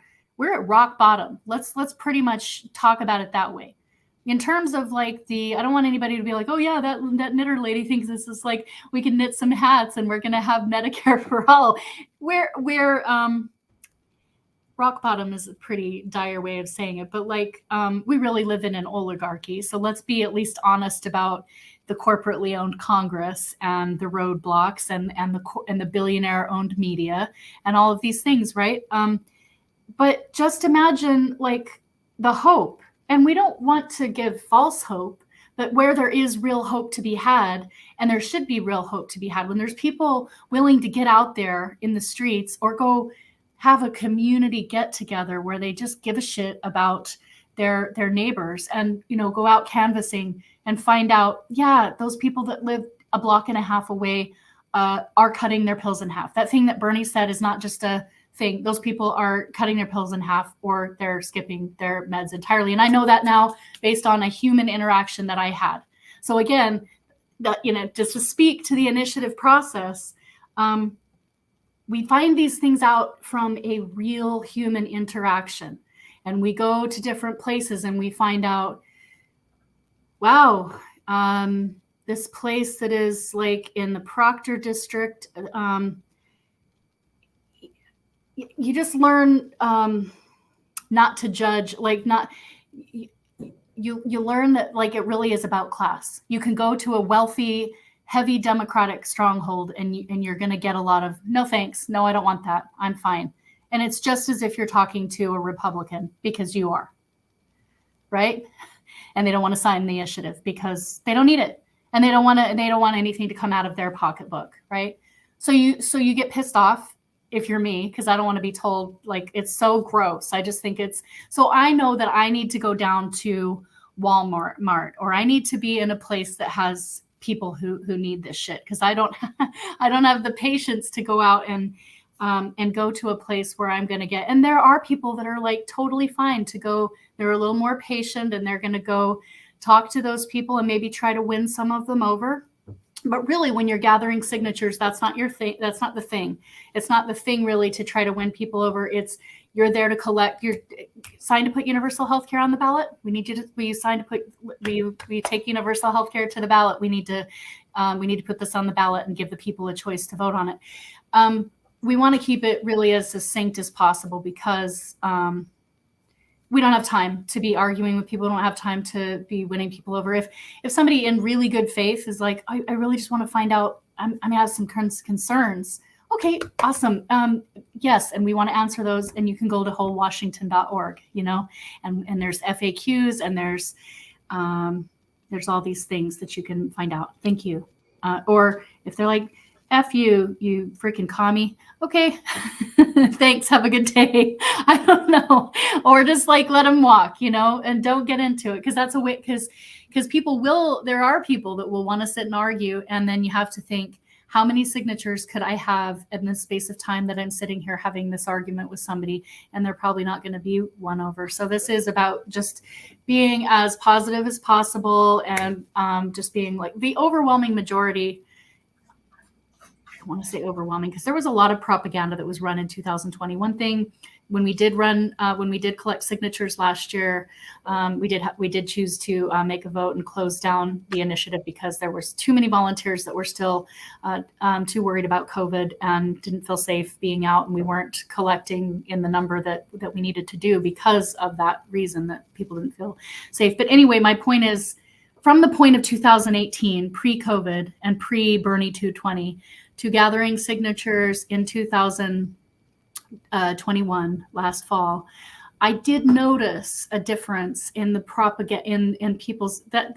at rock bottom. Let's pretty much talk about it that way. In terms of I don't want anybody to be like, oh yeah, that knitter lady thinks this is like we can knit some hats and we're going to have Medicare for all. We're rock bottom is a pretty dire way of saying it, but we really live in an oligarchy. So let's be at least honest about the corporately owned Congress and the roadblocks and the billionaire owned media and all of these things, right? But just imagine the hope, and we don't want to give false hope, but where there is real hope to be had, and there should be real hope to be had, when there's people willing to get out there in the streets or go have a community get together where they just give a shit about their neighbors and, go out canvassing and find out, yeah, those people that live a block and a half away are cutting their pills in half. That thing that Bernie said is not just a thing. Those people are cutting their pills in half, or they're skipping their meds entirely. And I know that now based on a human interaction that I had. So again, just to speak to the initiative process, we find these things out from a real human interaction, and we go to different places and we find out, wow, this place that is in the Proctor district, you just learn not to judge, you learn that it really is about class. You can go to a wealthy, heavy Democratic stronghold and you're going to get a lot of, no thanks, no, I don't want that, I'm fine. And it's just as if you're talking to a Republican, because you are, right? And they don't want to sign the initiative because they don't need it, and they don't want anything to come out of their pocketbook, right? So you get pissed off if you're me, because I don't want to be told it's so gross. I just think so I know that I need to go down to Walmart, or I need to be in a place that has people who need this shit, because I don't have the patience to go out and go to a place where I'm going to get, and there are people that are totally fine to go, they're a little more patient, and they're going to go talk to those people and maybe try to win some of them over. But really, when you're gathering signatures, that's not your thing. That's not the thing. It's not the thing really to try to win people over. You're there to collect. You're signed to put universal health care on the ballot. We need you to. We take universal health care to the ballot. We need to put this on the ballot and give the people a choice to vote on it. We want to keep it really as succinct as possible, because we don't have time to be arguing with people. We don't have time to be winning people over. If somebody in really good faith is I really just want to find out, I have some concerns. Okay, awesome. Yes, and we want to answer those, and you can go to wholewashington.org, and there's FAQs, and there's all these things that you can find out. Thank you. Or if they're like, F you, you freaking commie. Okay, thanks, have a good day. I don't know. Or just let them walk, and don't get into it, because that's a way, because there are people that will want to sit and argue, and then you have to think, how many signatures could I have in the space of time that I'm sitting here having this argument with somebody? And they're probably not going to be won over. So this is about just being as positive as possible, and just being the overwhelming majority don't want to say overwhelming, because there was a lot of propaganda that was run in 2020. One thing, when we did collect signatures last year, we did choose to make a vote and close down the initiative because there was too many volunteers that were still too worried about COVID and didn't feel safe being out, and we weren't collecting in the number that we needed to do because of that reason, that people didn't feel safe. But anyway, my point is, from the point of 2018, pre-COVID and pre-Bernie 220, to gathering signatures in 2021, last fall, I did notice a difference in the propaganda in people's, that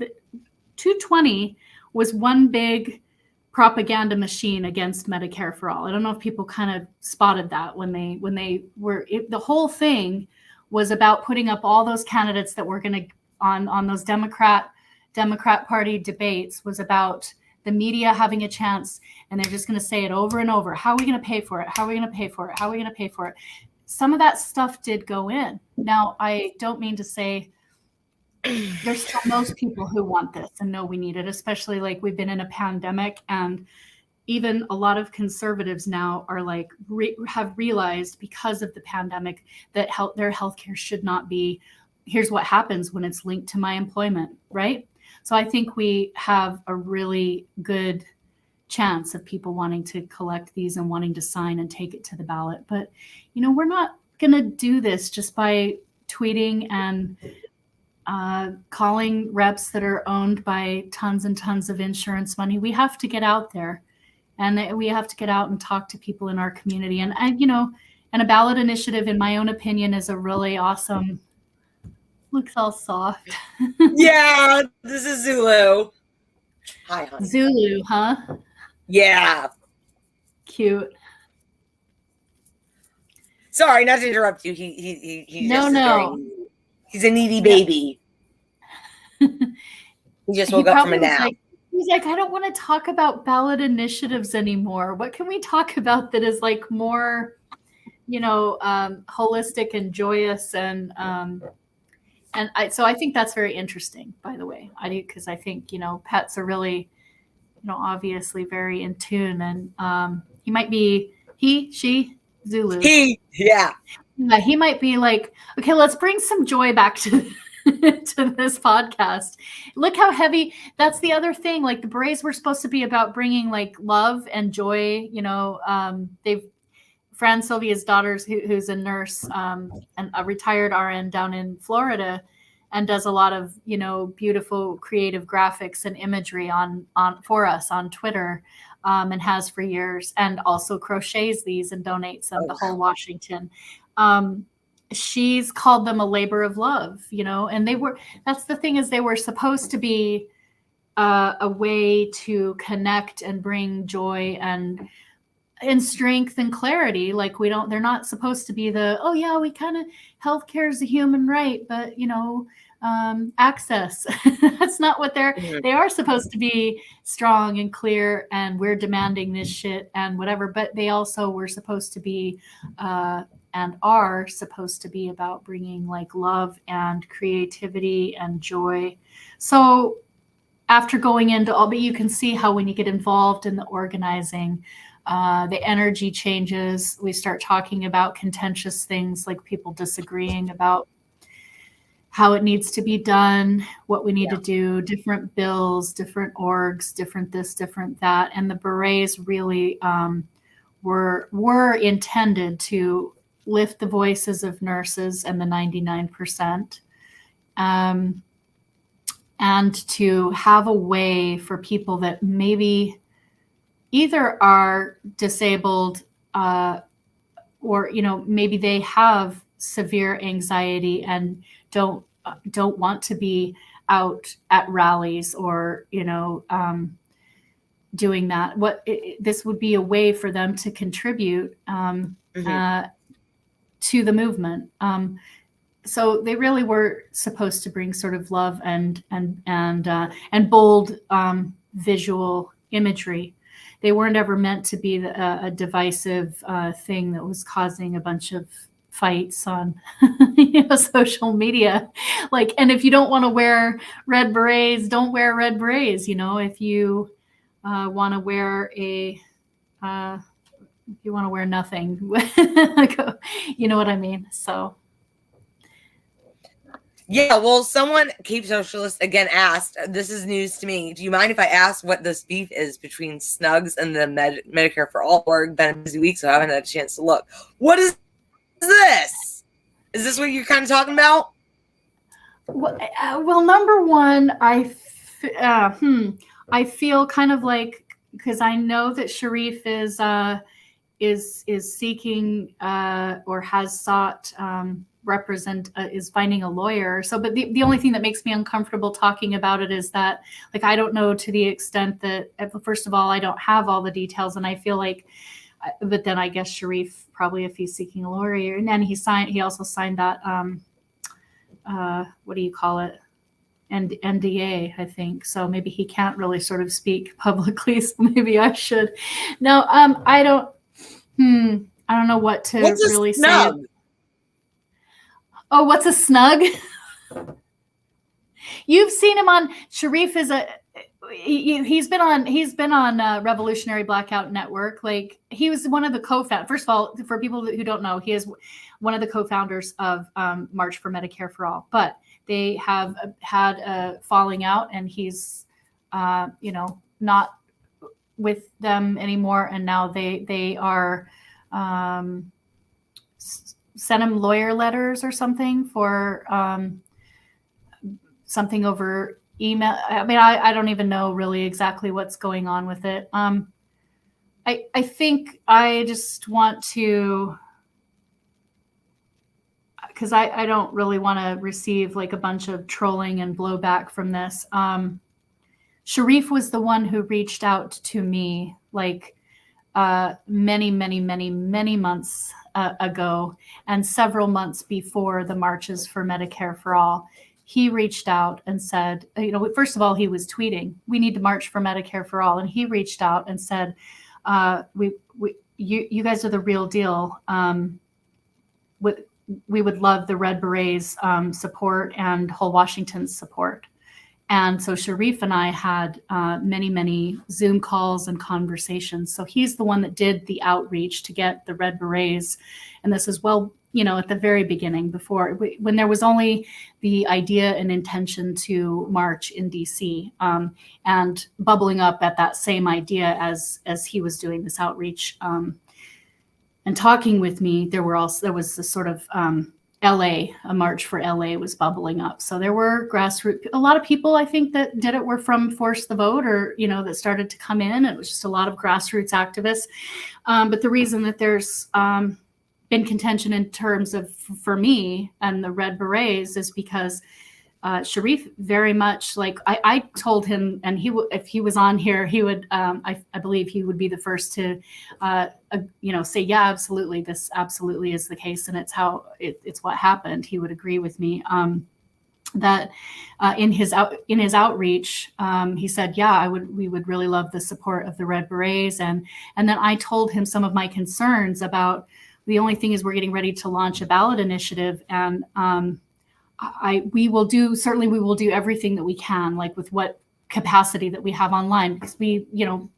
220 was one big propaganda machine against Medicare for all. I don't know if people kind of spotted that when they were, the whole thing was about putting up all those candidates that were going to on those Democrat Party debates, was about the media having a chance, and they're just going to say it over and over. How are we going to pay for it? How are we going to pay for it? How are we going to pay for it? Some of that stuff did go in. Now, I don't mean to say there's still most people who want this and know we need it, especially like we've been in a pandemic, and even a lot of conservatives now are like have realized because of the pandemic that their healthcare should not be, here's what happens when it's linked to my employment, right? So I think we have a really good chance of people wanting to collect these and wanting to sign and take it to the ballot. But, we're not going to do this just by tweeting and calling reps that are owned by tons and tons of insurance money. We have to get out there, and we have to get out and talk to people in our community. And a ballot initiative, in my own opinion, is a really awesome. Looks all soft. Yeah, this is Zulu. Hi, honey. Zulu, huh? Yeah. Cute. Sorry, not to interrupt you. He's no. He's a needy baby. He just woke up from a nap. He's like, I don't want to talk about ballot initiatives anymore. What can we talk about that is like more, holistic and joyous so I think that's very interesting, by the way. I do, because I think, pets are really, obviously very in tune. And he might be, she, Zulu. Yeah, he might be like, okay, let's bring some joy back to to this podcast. Look how heavy. That's the other thing. Like, the berets were supposed to be about bringing like love and joy. Fran Sylvia's daughter, who's a nurse and a retired RN down in Florida, and does a lot of beautiful creative graphics and imagery for us on Twitter, and has for years, and also crochets these and donates them to whole Washington. She's called them a labor of love, and that's the thing, is they were supposed to be a way to connect and bring joy and strength and clarity. Like, they're not supposed to be healthcare is a human right, but access. That's not what they are supposed to be, strong and clear, and we're demanding this shit and whatever. But they also were supposed to be and are supposed to be about bringing like love and creativity and joy. So after going into all, but you can see how when you get involved in the organizing, the energy changes. We start talking about contentious things, like people disagreeing about how it needs to be done, what we need to do, different bills, different orgs, different this, different that. And the berets really were intended to lift the voices of nurses and the 99%, and to have a way for people that maybe either are disabled or maybe they have severe anxiety and don't want to be out at rallies or doing that. This would be a way for them to contribute to the movement. So they really were supposed to bring sort of love and bold visual imagery. They weren't ever meant to be a divisive thing that was causing a bunch of fights on social media. Like, and if you don't want to wear red berets, don't wear red berets. If you want to wear a if you want to wear nothing, you know what I mean? So. Yeah, well, someone, Cape Socialist, again asked, this is news to me, do you mind if I ask what this beef is between Snugs and the Medicare for All org? Been a busy week, so I haven't had a chance to look. What is this? Is this what you're kind of talking about? Well, number one, I feel kind of like, because I know that Sharif is seeking or has sought is finding a lawyer. So, but the only thing that makes me uncomfortable talking about it is that, like, I don't know to the extent that, first of all, I don't have all the details, and I feel like, but then I guess Sharif probably, if he's seeking a lawyer, and then he also signed that what do you call it? NDA, I think. So maybe he can't really sort of speak publicly. So maybe I should. No, I don't know what to really say. Oh, what's a snug? You've seen him on Sharif he's been on Revolutionary Blackout Network. Like, he was one of the co-founders. First of all, for people who don't know, he is one of the co-founders of March for Medicare for All. But they have had a falling out, and he's not with them anymore. And now they are sent him lawyer letters or something for something over email. I mean, I don't even know really exactly what's going on with it. I think I just want to, because I don't really want to receive like a bunch of trolling and blowback from this. Sharif was the one who reached out to me like many months ago, and several months before the marches for Medicare for All. He reached out and said, first of all, he was tweeting, "We need to march for Medicare for All," and he reached out and said, "You guys are the real deal. We would love the Red Berets support and whole Washington's support." And so Sharif and I had many Zoom calls and conversations. So he's the one that did the outreach to get the Red Berets. And this is, at the very beginning, when there was only the idea and intention to march in DC, and bubbling up at that same idea as he was doing this outreach and talking with me, there was this sort of LA, a march for LA was bubbling up. So there were a lot of people, I think, that did it were from Force the Vote, or, that started to come in. It was just a lot of grassroots activists. But the reason that there's been contention in terms of, for me and the Red Berets, is because Sharif very much, like, I told him, and if he was on here, he would, I believe he would be the first to, say, yeah, absolutely, this absolutely is the case, and it's what happened. He would agree with me that in his outreach, he said, yeah, we would really love the support of the Red Berets, and then I told him some of my concerns about, the only thing is we're getting ready to launch a ballot initiative, and we will do everything that we can, like with what capacity that we have online, because we,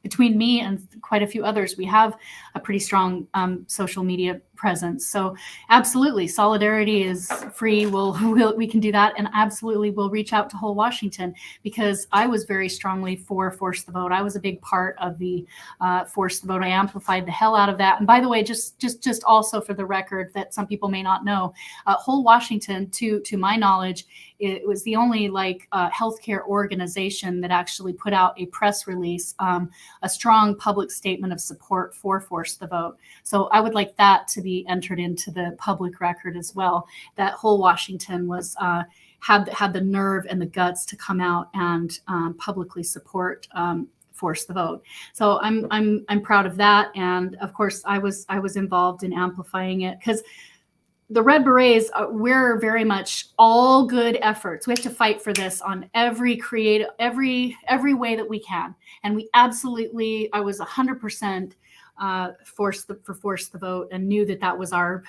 between me and quite a few others, we have a pretty strong social media presence. So absolutely, solidarity is free. We can do that, and absolutely we'll reach out to whole Washington, because I was very strongly for Force the Vote. I was a big part of the Force the Vote. I amplified the hell out of that. And by the way, just also for the record, that some people may not know, whole Washington, to my knowledge, it was the only healthcare organization that actually put out a press release, a strong public statement of support for Force the Vote. So I would like that to be entered into the public record as well, that whole Washington was had the nerve and the guts to come out and publicly support Force the Vote. So I'm proud of that, and of course I was involved in amplifying it, because the Red Berets, we're very much all good efforts. We have to fight for this on every way that we can. And we absolutely, I was 100% Force the Vote, and knew that was our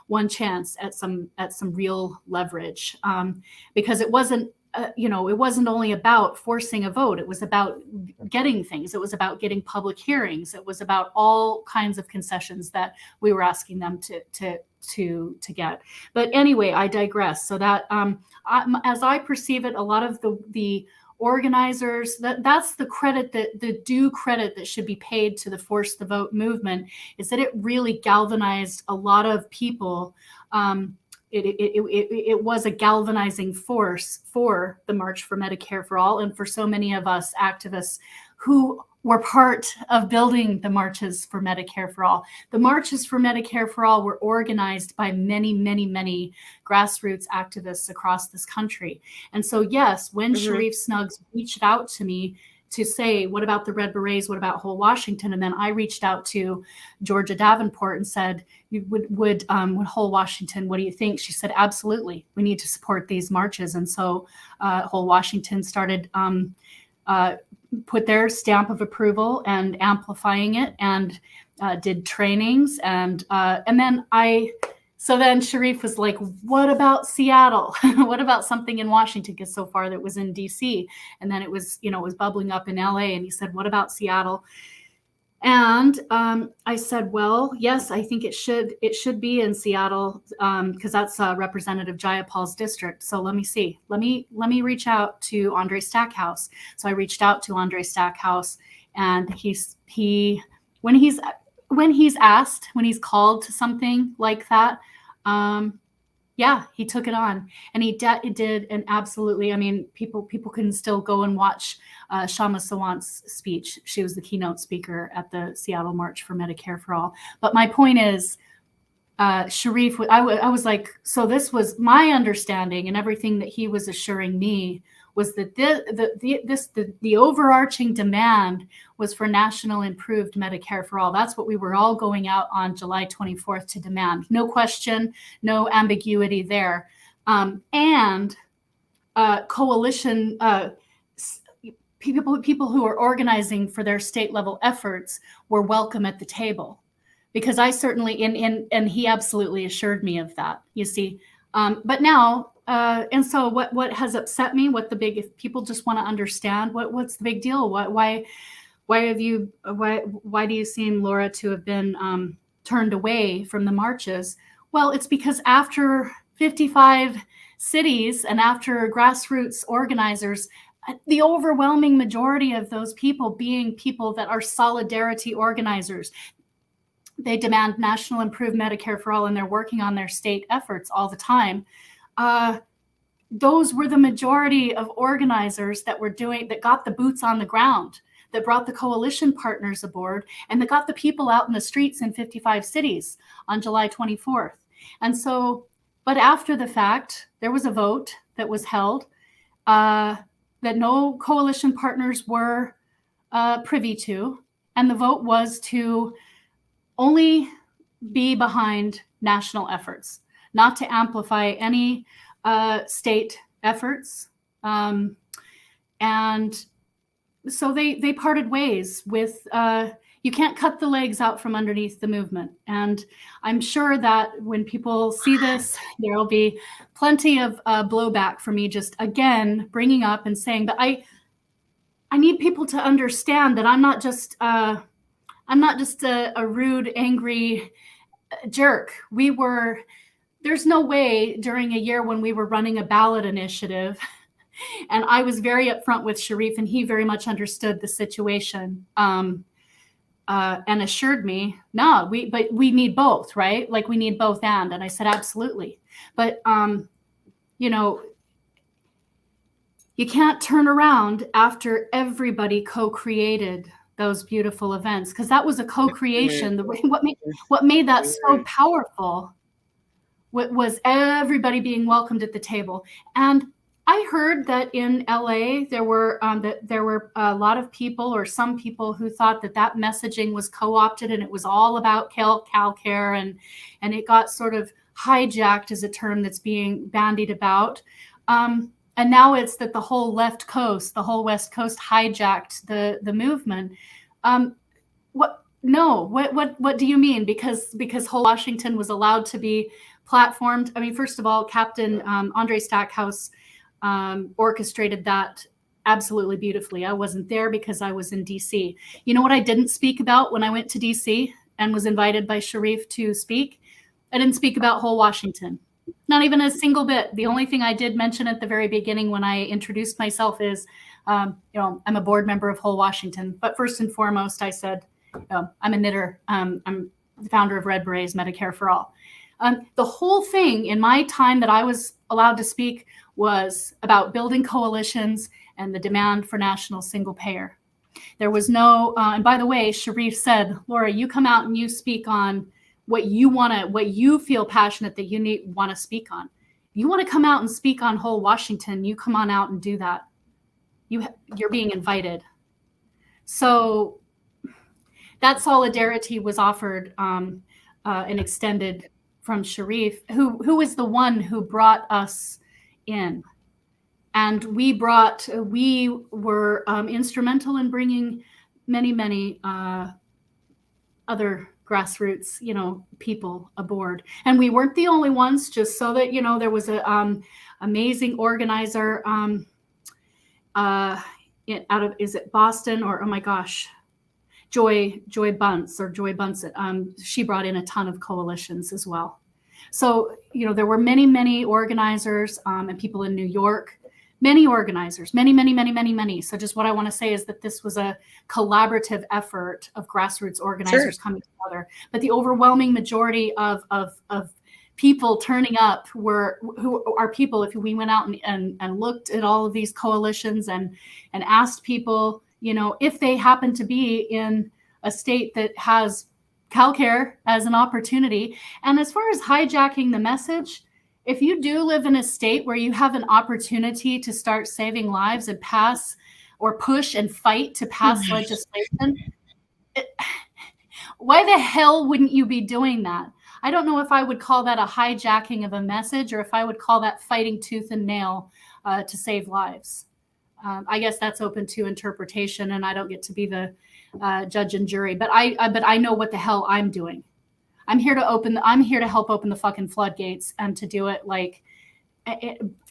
one chance at some real leverage, because it wasn't it wasn't only about forcing a vote. It was about getting things. It was about getting public hearings. It was about all kinds of concessions that we were asking them to get. But anyway, I digress. So that, as I perceive it, a lot of the organizers, that's the credit, the due credit that should be paid to the Force the Vote movement, is that it really galvanized a lot of people. It was a galvanizing force for the March for Medicare for All, and for so many of us activists who were part of building the marches for Medicare for All. The marches for Medicare for All were organized by many, many, many grassroots activists across this country. And so, yes, when Sharif Snuggs reached out to me to say, what about the Red Berets? What about whole Washington? And then I reached out to Georgia Davenport and said, would whole Washington, what do you think? She said, absolutely. We need to support these marches. And so whole Washington started, put their stamp of approval and amplifying it, and did trainings. And then Sharif was like, what about Seattle? What about something in Washington? Because so far that was in DC. And then it was bubbling up in LA. And he said, what about Seattle? And I said, well, yes, I think it should be in Seattle, because that's Representative Jayapal's district. So let me see. Let me reach out to Andre Stackhouse. So I reached out to Andre Stackhouse, and when he's asked, when he's called to something like that, he took it on, and he did. And absolutely, I mean, people can still go and watch Shama Sawant's speech. She was the keynote speaker at the Seattle March for Medicare for All. But my point is, Sharif, I was like, so this was my understanding, and everything that he was assuring me was that the overarching demand was for national improved Medicare for all. That's what we were all going out on July 24th to demand. No question, no ambiguity there. And coalition people who are organizing for their state level efforts were welcome at the table, because I certainly, and he absolutely assured me of that, you see. But now, and so what has upset me, if people just want to understand what's the big deal? Why do you seem, Laura, to have been turned away from the marches? Well, it's because after 55 cities and after grassroots organizers, the overwhelming majority of those people being people that are solidarity organizers, they demand national improved Medicare for all, and they're working on their state efforts all the time. Those were the majority of organizers that got the boots on the ground, that brought the coalition partners aboard, and that got the people out in the streets in 55 cities on July 24th. And so, but after the fact, there was a vote that was held that no coalition partners were privy to. And the vote was to only be behind national efforts, not to amplify any state efforts. And so they parted ways with, you can't cut the legs out from underneath the movement. And I'm sure that when people see this, there'll be plenty of blowback for me just, again, bringing up and saying, but I need people to understand that I'm not just a rude, angry jerk. There's no way during a year when we were running a ballot initiative, and I was very upfront with Sharif, and he very much understood the situation, and assured me, no, but we need both, right? Like, we need both. And I said, absolutely. But, you can't turn around after everybody co-created those beautiful events, because that was a co-creation. What made that so powerful was everybody being welcomed at the table. And I heard that in LA there were a lot of people, or some people, who thought that messaging was co-opted, and it was all about CalCare, and it got sort of hijacked as a term that's being bandied about. And now it's that the whole left coast, the whole West Coast hijacked the movement. What do you mean? Because whole Washington was allowed to be platformed? I mean, first of all, Captain Andre Stackhouse orchestrated that absolutely beautifully. I wasn't there because I was in DC. You know what I didn't speak about when I went to DC and was invited by Sharif to speak? I didn't speak about whole Washington. Not even a single bit. The only thing I did mention at the very beginning when I introduced myself is, I'm a board member of Whole Washington. But first and foremost, I said, I'm a knitter. I'm the founder of Red Berets, Medicare for All. The whole thing in my time that I was allowed to speak was about building coalitions and the demand for national single payer. There was no, and by the way, Sharif said, Laura, you come out and you speak on what you feel passionate that you want to speak on. You want to come out and speak on whole Washington, you come on out and do that. You're being invited. So that solidarity was offered and extended from Sharif, who is the one who brought us in. And we were instrumental in bringing many other grassroots, people aboard. And we weren't the only ones, just so that, there was a amazing organizer is it Boston or, oh my gosh, Joy Bunce. She brought in a ton of coalitions as well. So, there were many organizers and people in New York, many organizers, many. So just what I want to say is that this was a collaborative effort of grassroots organizers coming together. But the overwhelming majority of people turning up who are people. If we went out and looked at all of these coalitions and asked people, if they happen to be in a state that has CalCare as an opportunity. And as far as hijacking the message, if you do live in a state where you have an opportunity to start saving lives and pass or push and fight to pass legislation, why the hell wouldn't you be doing that? I don't know if I would call that a hijacking of a message or if I would call that fighting tooth and nail to save lives. I guess that's open to interpretation, and I don't get to be the judge and jury. But I know what the hell I'm doing. I'm here to help open the fucking floodgates and to do it like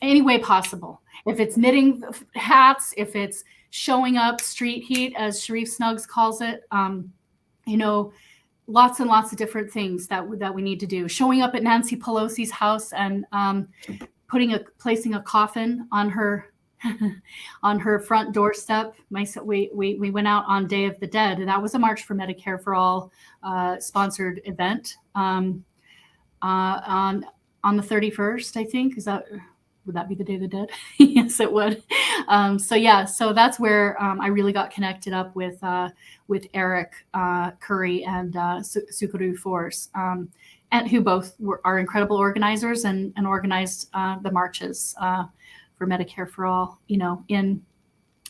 any way possible. If it's knitting hats, if it's showing up street heat, as Sharif Snuggs calls it, lots and lots of different things that we need to do. Showing up at Nancy Pelosi's house and placing a coffin on her on her front doorstep. We went out on Day of the Dead, and that was a March for Medicare for All sponsored event on the 31st, I think. Would that be the Day of the Dead? Yes, it would. So that's where I really got connected up with Eric Curry and Sukuru Force, and who both are incredible organizers and organized the marches for Medicare for All, in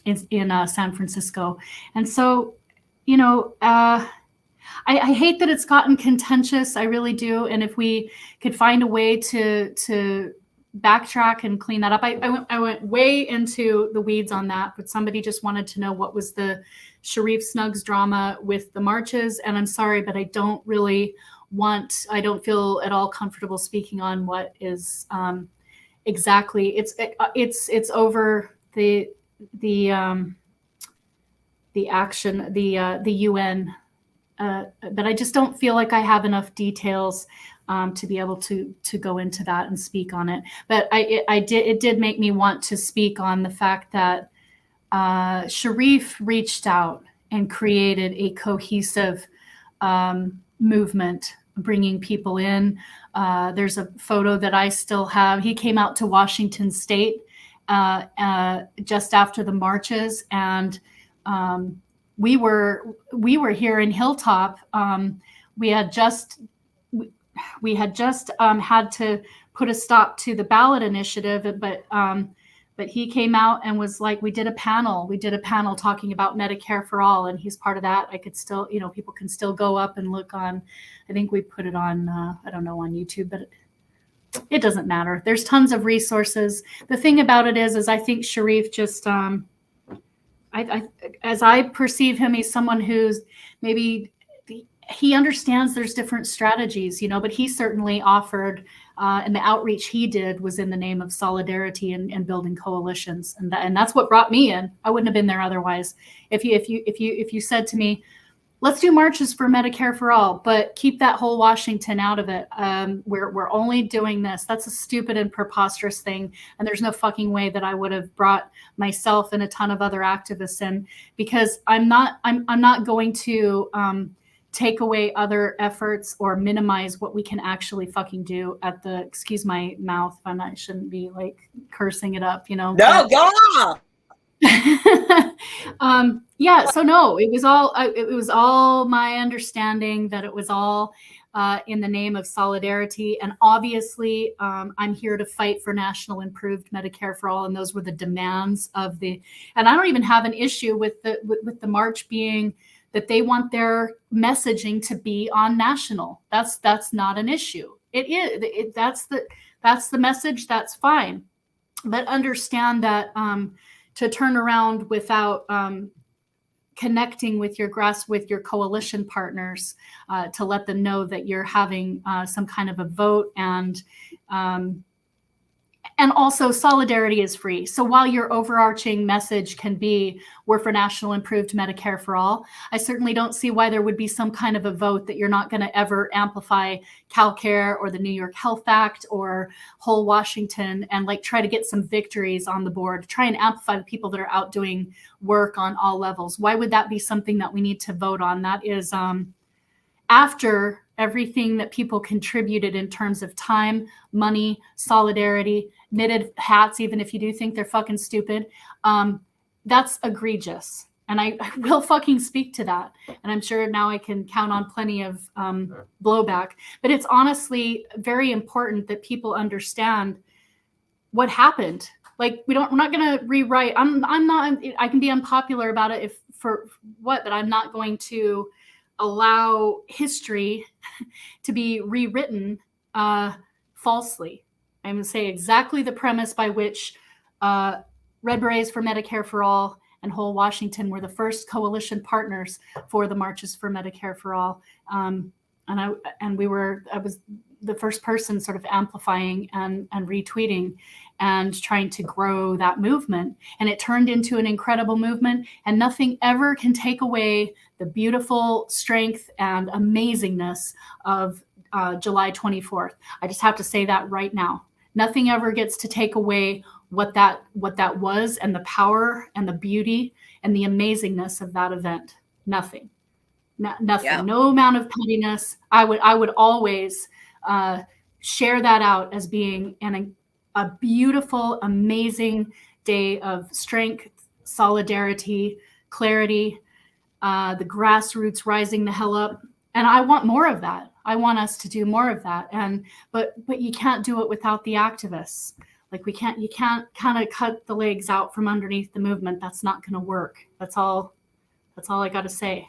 San Francisco. And so, I hate that it's gotten contentious. I really do. And if we could find a way to backtrack and clean that up. I went way into the weeds on that, but somebody just wanted to know what was the Sharif Snuggs drama with the marches. And I'm sorry, but I don't feel at all comfortable speaking on what is exactly. It's over the action, the UN, but I just don't feel like I have enough details to be able to go into that and speak on it. But it did make me want to speak on the fact that Sharif reached out and created a cohesive movement, bringing people in. There's a photo that I still have. He came out to Washington State just after the marches, and we were here in Hilltop. We had just had to put a stop to the ballot initiative, but he came out and was like, we did a panel talking about Medicare for All, and he's part of that. I could still, people can still go up and look on, I think we put it on, I don't know, on YouTube, but it doesn't matter. There's tons of resources. The thing about it is I think Sharif just, as I perceive him, he's someone who's maybe he understands there's different strategies, but he certainly offered, and the outreach he did was in the name of solidarity and building coalitions, and that's what brought me in. I wouldn't have been there otherwise. If you said to me, let's do marches for Medicare for all, but keep that whole Washington out of it. We're only doing this. That's a stupid and preposterous thing. And there's no fucking way that I would have brought myself and a ton of other activists in, because I'm not going to take away other efforts or minimize what we can actually fucking do at the, excuse my mouth, and I shouldn't be like cursing it up, No, go on. So no, it was all my understanding that it was all in the name of solidarity. And obviously, I'm here to fight for national improved Medicare for all. And those were the demands of and I don't even have an issue with the march being that they want their messaging to be on national. That's not an issue. It is. That's the message. That's fine. But understand that to turn around without connecting with your coalition partners to let them know that you're having some kind of a vote, and also solidarity is free. So while your overarching message can be we're for national improved Medicare for all, I certainly don't see why there would be some kind of a vote that you're not going to ever amplify CalCare or the New York Health Act or whole Washington and like try to get some victories on the board, try and amplify the people that are out doing work on all levels. Why would that be something that we need to vote on? That is after everything that people contributed in terms of time, money, solidarity, knitted hats, even if you do think they're fucking stupid, that's egregious. And I will fucking speak to that. And I'm sure now I can count on plenty of blowback. But it's honestly very important that people understand what happened. Like we're not going to rewrite. I can be unpopular about it but I'm not going to allow history to be rewritten falsely. I'm going to say exactly the premise by which Red Berets for Medicare for All and Whole Washington were the first coalition partners for the Marches for Medicare for All. I was the first person sort of amplifying and retweeting and trying to grow that movement. And it turned into an incredible movement, and nothing ever can take away the beautiful strength and amazingness of July 24th. I just have to say that right now. Nothing ever gets to take away what that was, and the power and the beauty and the amazingness of that event. Nothing. Nothing. Yeah. No amount of pettiness. I would always share that out as being a beautiful, amazing day of strength, solidarity, clarity, the grassroots rising the hell up. And I want more of that. I want us to do more of that. But you can't do it without the activists. Like you can't kind of cut the legs out from underneath the movement. That's not going to work. That's all I got to say,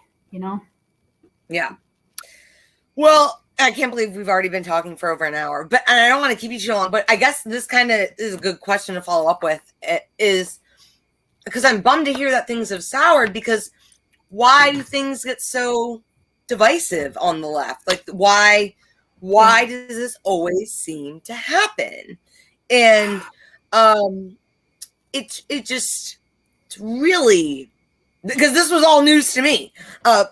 Yeah. Well, I can't believe we've already been talking for over an hour, and I don't want to keep you too long, but I guess this kind of is a good question to follow up with, is because I'm bummed to hear that things have soured, because why do things get so divisive on the left? Like why does this always seem to happen? And it's really, because this was all news to me,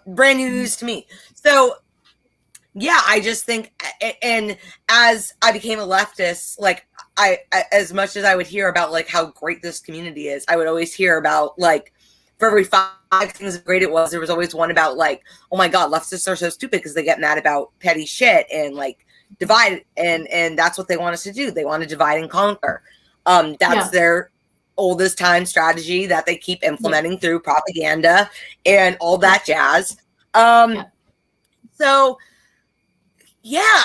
brand new news to me. So yeah, I just think, and as I became a leftist, like I as much as I would hear about like how great this community is, I would always hear about like for every 5 things great it was, there was always one about like, oh my God, leftists are so stupid because they get mad about petty shit and like divide, and that's what they want us to do. They want to divide and conquer. That's their oldest time strategy that they keep implementing through propaganda and all that jazz. So yeah,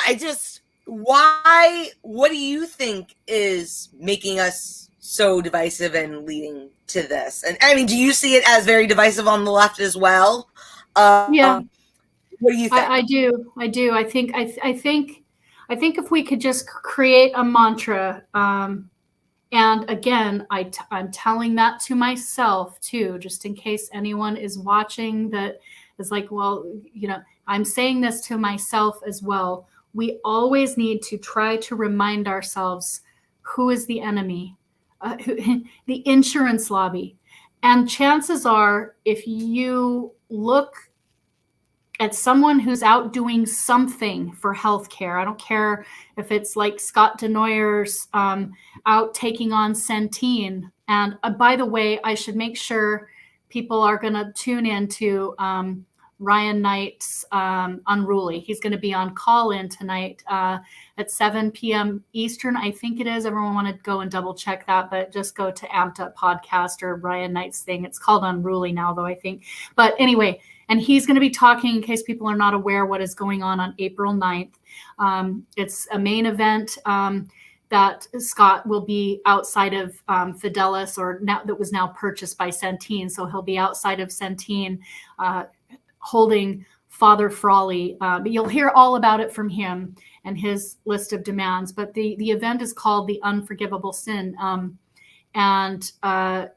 what do you think is making us so divisive and leading to this? And I mean, do you see it as very divisive on the left as well? What do you think? I do. I think if we could just create a mantra, and again, I'm telling that to myself too, just in case anyone is watching that is like, well, I'm saying this to myself as well. We always need to try to remind ourselves who is the enemy, the insurance lobby. And chances are, if you look at someone who's out doing something for healthcare, I don't care if it's like Scott Denoyer's out taking on Centene. And by the way, I should make sure people are going to tune into Ryan Knight's Unruly. He's going to be on call-in tonight at 7 p.m. Eastern, I think it is. Everyone want to go and double check that, but just go to Amped Up Podcast or Ryan Knight's thing. It's called Unruly now, though, I think. But anyway, and he's going to be talking, in case people are not aware, what is going on April 9th. It's a main event that Scott will be outside of Fidelis, or now that was now purchased by Centene. So he'll be outside of Centene holding Father Frawley. But you'll hear all about it from him and his list of demands. But the event is called The Unforgivable Sin. And a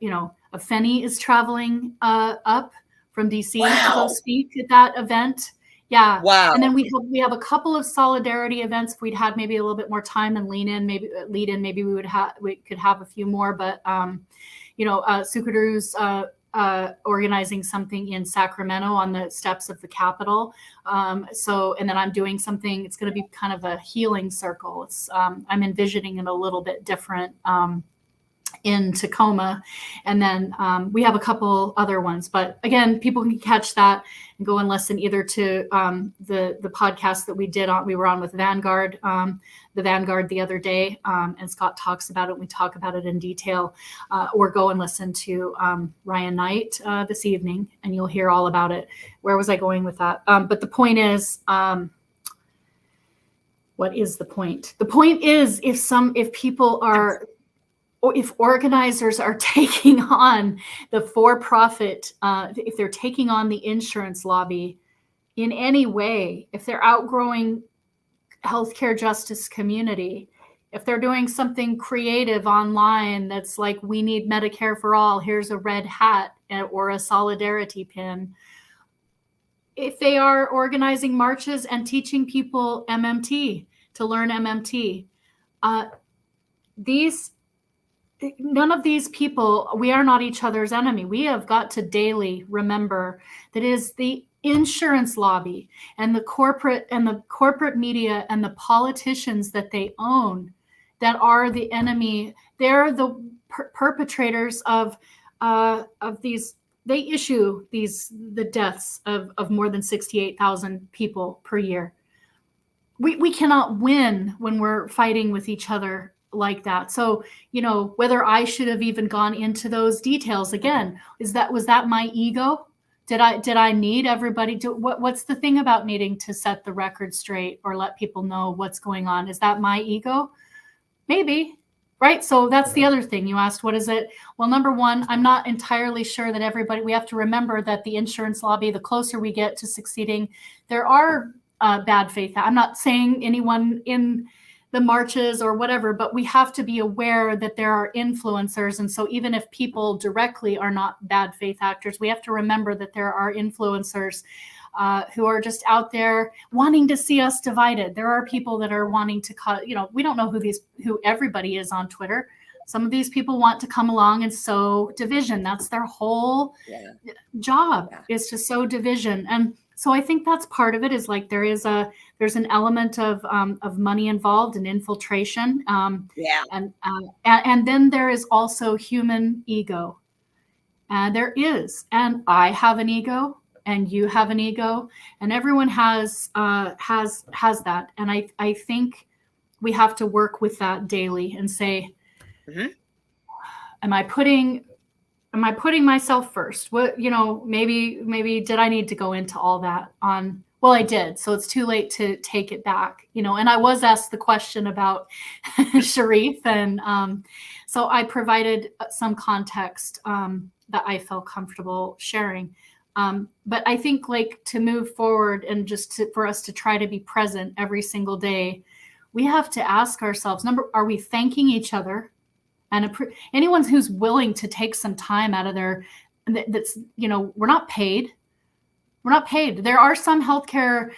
Fenny is traveling up from DC to go speak at that event. Yeah. Wow. And then we have a couple of solidarity events. If we'd had maybe a little bit more time and lead in, maybe we could have a few more. But Sukaru's organizing something in Sacramento on the steps of the Capitol. And then I'm doing something. It's going to be kind of a healing circle. It's I'm envisioning it a little bit different. In Tacoma. And then we have a couple other ones, but again, people can catch that and go and listen either to the podcast that we were on with Vanguard, the Vanguard the other day, and Scott talks about it. We talk about it in detail, or go and listen to Ryan Knight this evening, and you'll hear all about it. Where was I going with that? But the point is, what is the point? The point is, if people are, or if organizers are taking on the for-profit, if they're taking on the insurance lobby in any way, if they're outgrowing healthcare justice community, if they're doing something creative online that's like, we need Medicare for all, here's a red hat or a solidarity pin. If they are organizing marches and teaching people MMT to learn MMT, none of these people, we are not each other's enemy. We have got to daily remember that it is the insurance lobby and the corporate media and the politicians that they own that are the enemy. They're the perpetrators of these. They issue the deaths of more than 68,000 people per year. We cannot win when we're fighting with each other like that. So, whether I should have even gone into those details again, was that my ego? Did I need everybody to, what's the thing about needing to set the record straight or let people know what's going on? Is that my ego? Maybe, right? So that's the other thing you asked, what is it? Well, number one, I'm not entirely sure that we have to remember that the insurance lobby, the closer we get to succeeding, there are bad faith. I'm not saying anyone in the marches or whatever, but we have to be aware that there are influencers. And so even if people directly are not bad faith actors, we have to remember that there are influencers who are just out there wanting to see us divided. There are people that are wanting to we don't know who everybody is on Twitter. Some of these people want to come along and sow division. That's their whole job, is to sow division. And so I think that's part of it, is like there's an element of money involved and infiltration. And then there is also human ego. There is, and I have an ego, and you have an ego, and everyone has that. And I think we have to work with that daily and say, am I putting myself first? What, maybe did I need to go into all that on, well, I did. So it's too late to take it back, and I was asked the question about Sharif. And so I provided some context that I felt comfortable sharing. But I think, like, to move forward and for us to try to be present every single day, we have to ask ourselves, are we thanking each other? And anyone who's willing to take some time out of we're not paid. We're not paid. There are some healthcare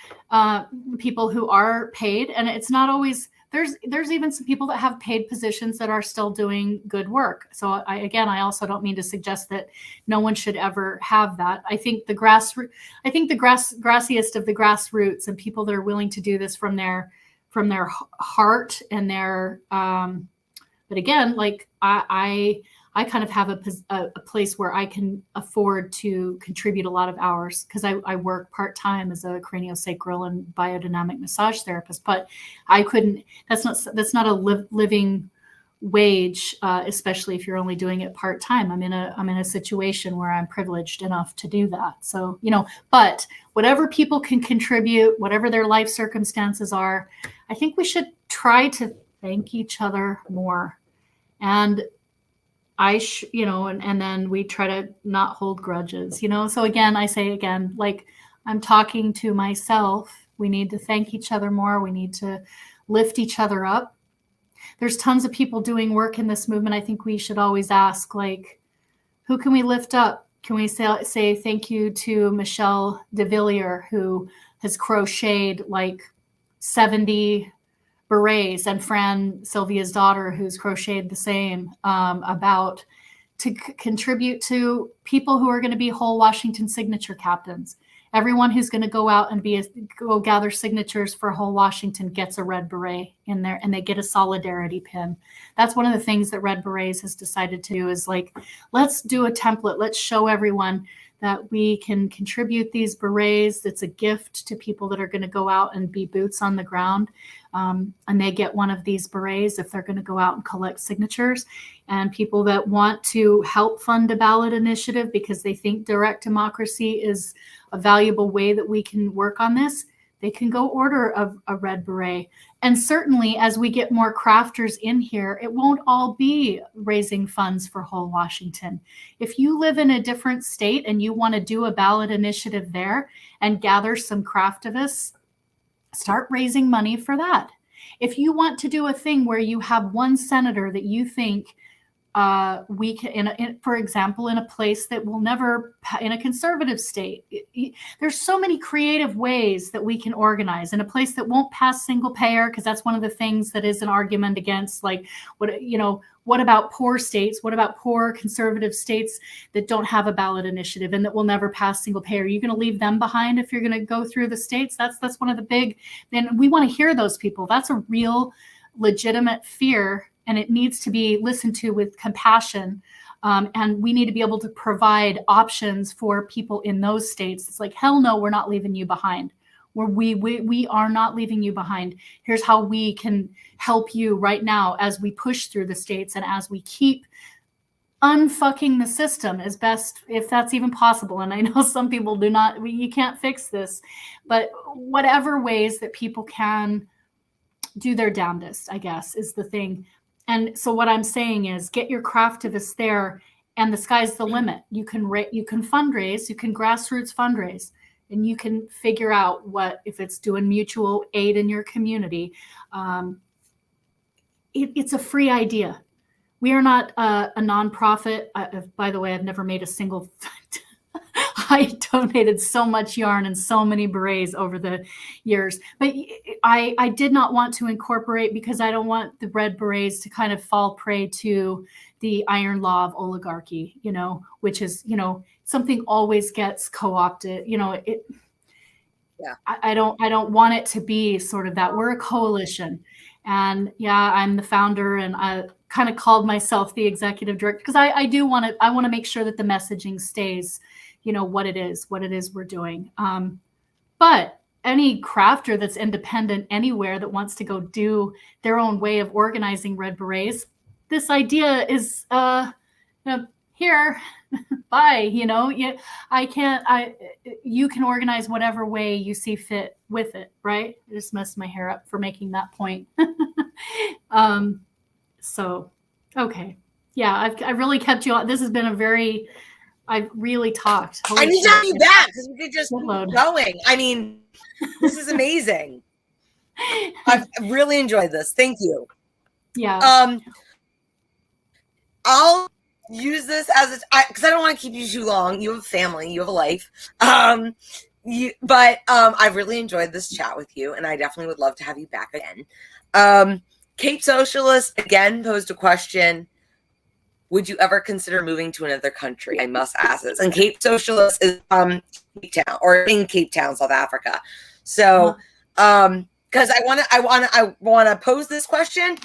people who are paid, and it's not always. There's even some people that have paid positions that are still doing good work. So I also don't mean to suggest that no one should ever have that. I think the grassiest of the grassroots and people that are willing to do this from their heart and their but again, like I kind of have a place where I can afford to contribute a lot of hours because I work part-time as a craniosacral and biodynamic massage therapist, but I couldn't, that's not a living wage, especially if you're only doing it part-time. I'm in a situation where I'm privileged enough to do that. So, but whatever people can contribute, whatever their life circumstances are, I think we should try to thank each other more. And and then we try to not hold grudges, So again, I say again, like I'm talking to myself, we need to thank each other more. We need to lift each other up. There's tons of people doing work in this movement. I think we should always ask, like, who can we lift up? Can we say thank you to Michelle DeVilliers, who has crocheted like 70 berets, and Fran, Sylvia's daughter, who's crocheted the same, about to contribute to people who are going to be whole Washington signature captains. Everyone who's going to go out and go gather signatures for whole Washington gets a red beret in there, and they get a solidarity pin. That's one of the things that Red Berets has decided to do, is like, let's do a template. Let's show everyone that we can contribute these berets. It's a gift to people that are going to go out and be boots on the ground. And they get one of these berets if they're going to go out and collect signatures. And people that want to help fund a ballot initiative because they think direct democracy is a valuable way that we can work on this, they can go order a red beret. And certainly as we get more crafters in here, it won't all be raising funds for whole Washington. If you live in a different state and you want to do a ballot initiative there and gather some craftivists, start raising money for that. If you want to do a thing where you have one senator that you think we can, for example, in a place that will never, in a conservative state, there's so many creative ways that we can organize in a place that won't pass single payer, because that's one of the things that is an argument against, like, what about poor states? What about poor conservative states that don't have a ballot initiative and that will never pass single payer? Are you going to leave them behind if you're going to go through the states? That's one of the big, then we want to hear those people. That's a real legitimate fear, and it needs to be listened to with compassion. And we need to be able to provide options for people in those states. It's like, hell no, we're not leaving you behind. We are not leaving you behind. Here's how we can help you right now as we push through the states and as we keep unfucking the system as best, if that's even possible. And I know some people do not, you can't fix this, but whatever ways that people can do their damnedest, I guess, is the thing. And so what I'm saying is, get your craftivists there, and the sky's the limit. You can fundraise, you can grassroots fundraise, and you can figure out what, if it's doing mutual aid in your community. It's a free idea. We are not a nonprofit. By the way, I've never made a single I donated so much yarn and so many berets over the years, but I did not want to incorporate, because I don't want the red berets to kind of fall prey to the iron law of oligarchy, which is, something always gets co-opted, Yeah. I don't want it to be sort of that. We're a coalition, and yeah, I'm the founder, and I kind of called myself the executive director because I want to make sure that the messaging stays, what it is we're doing. But any crafter that's independent anywhere that wants to go do their own way of organizing red berets, this idea is here, bye. You can organize whatever way you see fit with it, right? I just messed my hair up for making that point. So, okay. Yeah, I've really kept you on. This has been I've really talked. Holy I need to have you back, because we could just keep going. I mean, this is amazing. I've really enjoyed this. Thank you. Yeah. I'll use this as because I don't want to keep you too long. You have a family, you have a life. I've really enjoyed this chat with you, and I definitely would love to have you back again. Cape Socialist again posed a question. Would you ever consider moving to another country? I must ask this. And Cape Socialist is Cape Town, or in Cape Town, South Africa. So because I want to pose this question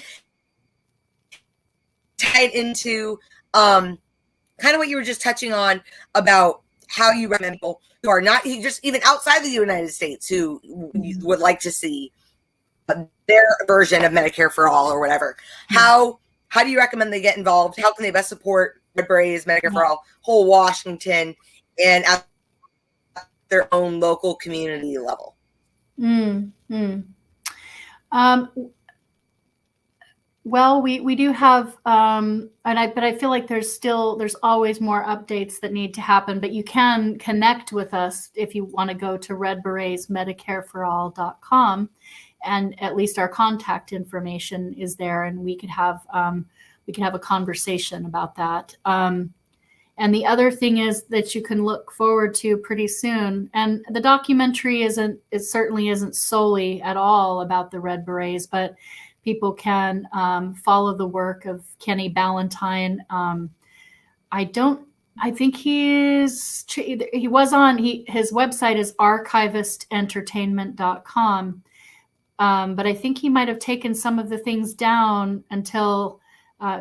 tied into kind of what you were just touching on about how you recommend people who are not just even outside the United States who would like to see their version of Medicare for all or whatever. How do you recommend they get involved? How can they best support Red Berets, Medicare for all, whole Washington, and at their own local community level? Well, we do have, but I feel like there's always more updates that need to happen, but you can connect with us if you want to go to redberetsmedicareforall.com, and at least our contact information is there, and we could have a conversation about that. And the other thing is that you can look forward to pretty soon. And the documentary certainly isn't solely at all about the Red Berets, but people can follow the work of Kenny Ballantyne. I think his website is archivistentertainment.com. But I think he might have taken some of the things down until,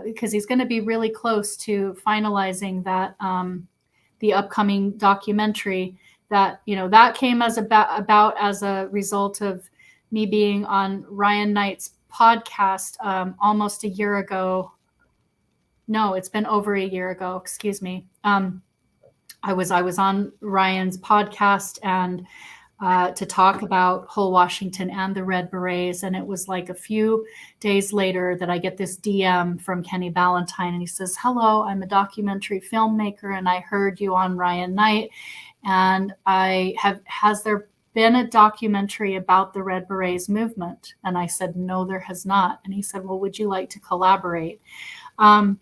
because he's going to be really close to finalizing that, the upcoming documentary that came as about as a result of me being on Ryan Knight's podcast almost a year ago. No, it's been over a year ago. Excuse me. I was on Ryan's podcast and to talk about whole Washington and the Red Berets, and it was like a few days later that I get this DM from Kenny Ballantyne, and he says, "Hello, I'm a documentary filmmaker, and I heard you on Ryan Knight, and has there been a documentary about the Red Berets movement?" And I said, "No, there has not." And he said, "Well, would you like to collaborate?" And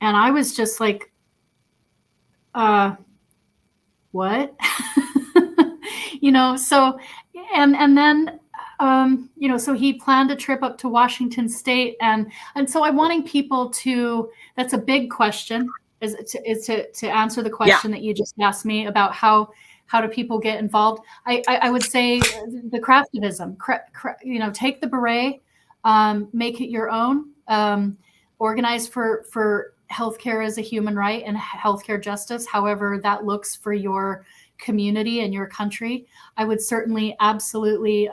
I was just like, what? So, and then, so he planned a trip up to Washington State. And so I'm wanting people that's a big question, is to answer the question that you just asked me about how do people get involved. I would say the craftivism, take the beret, make it your own, organize for healthcare as a human right and healthcare justice, however that looks for your community and your country. I would certainly absolutely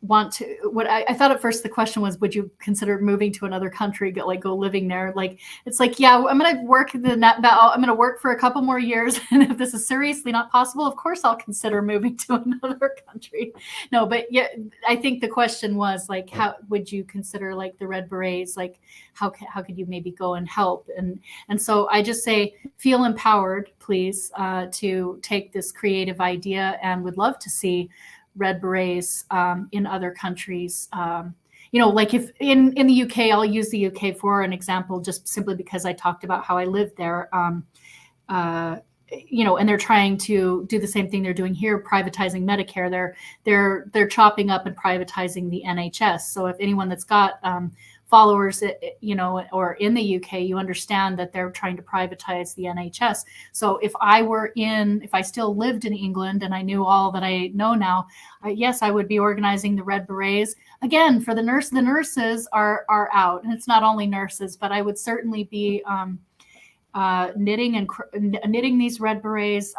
want to. What I thought at first the question was, would you consider moving to another country, go living there? Like, it's like, yeah, I'm going to work I'm going to work for a couple more years, and if this is seriously not possible, of course I'll consider moving to another country. No, but yeah, I think the question was like, how would you consider like the Red Berets? Like, how could you maybe go and help? And so I just say, feel empowered, please, to take this creative idea, and would love to see Red Berets in other countries. Like if in the UK, I'll use the UK for an example, just simply because I talked about how I lived there. And they're trying to do the same thing they're doing here, privatizing Medicare. They're chopping up and privatizing the NHS. So if anyone that's got followers, or in the UK, you understand that they're trying to privatize the NHS. So if I still lived in England and I knew all that I know now, yes, I would be organizing the Red Berets. Again, for the nurses are out, and it's not only nurses, but I would certainly be knitting these Red Berets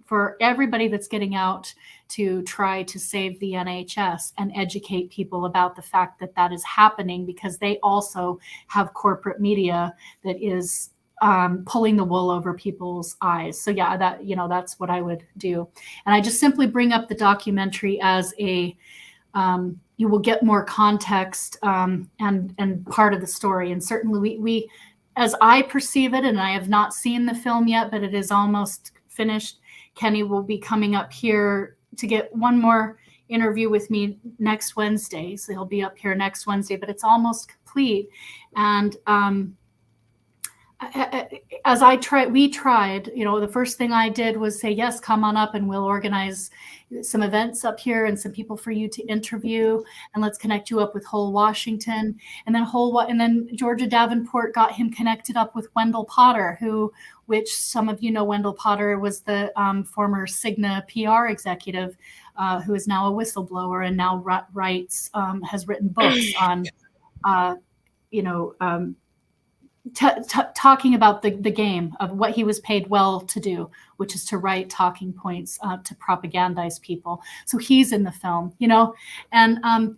for everybody that's getting out to try to save the NHS and educate people about the fact that is happening, because they also have corporate media that is pulling the wool over people's eyes. So yeah, that's what I would do. And I just simply bring up the documentary as you will get more context and part of the story. And certainly we, as I perceive it, and I have not seen the film yet, but it is almost finished, Kenny will be coming up here to get one more interview with me next Wednesday. So he'll be up here next Wednesday, but it's almost complete. And as we tried, the first thing I did was say, yes, come on up and we'll organize some events up here and some people for you to interview, and let's connect you up with Whole Washington. And then Georgia Davenport got him connected up with Wendell Potter, which some of you know. Wendell Potter was the former Cigna PR executive, who is now a whistleblower and now has written books on, talking about the game of what he was paid well to do, which is to write talking points to propagandize people. So he's in the film, and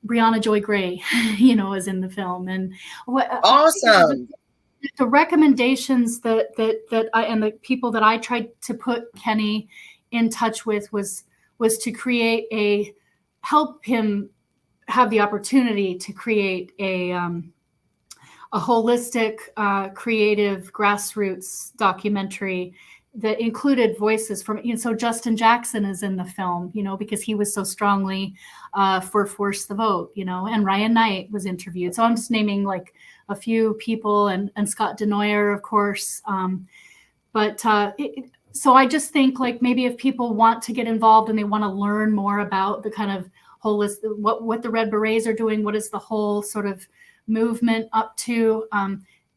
Brianna Joy Gray, is in the film. And awesome. The recommendations that I and the people that I tried to put Kenny in touch with was to help him have the opportunity to create a holistic, creative, grassroots documentary that included voices from, so Justin Jackson is in the film, because he was so strongly for Force the Vote, and Ryan Knight was interviewed. So I'm just naming like a few people, and Scott Denoyer, of course. So I just think like maybe if people want to get involved and they want to learn more about the kind of holistic, what the Red Berets are doing, what is the whole sort of movement up to,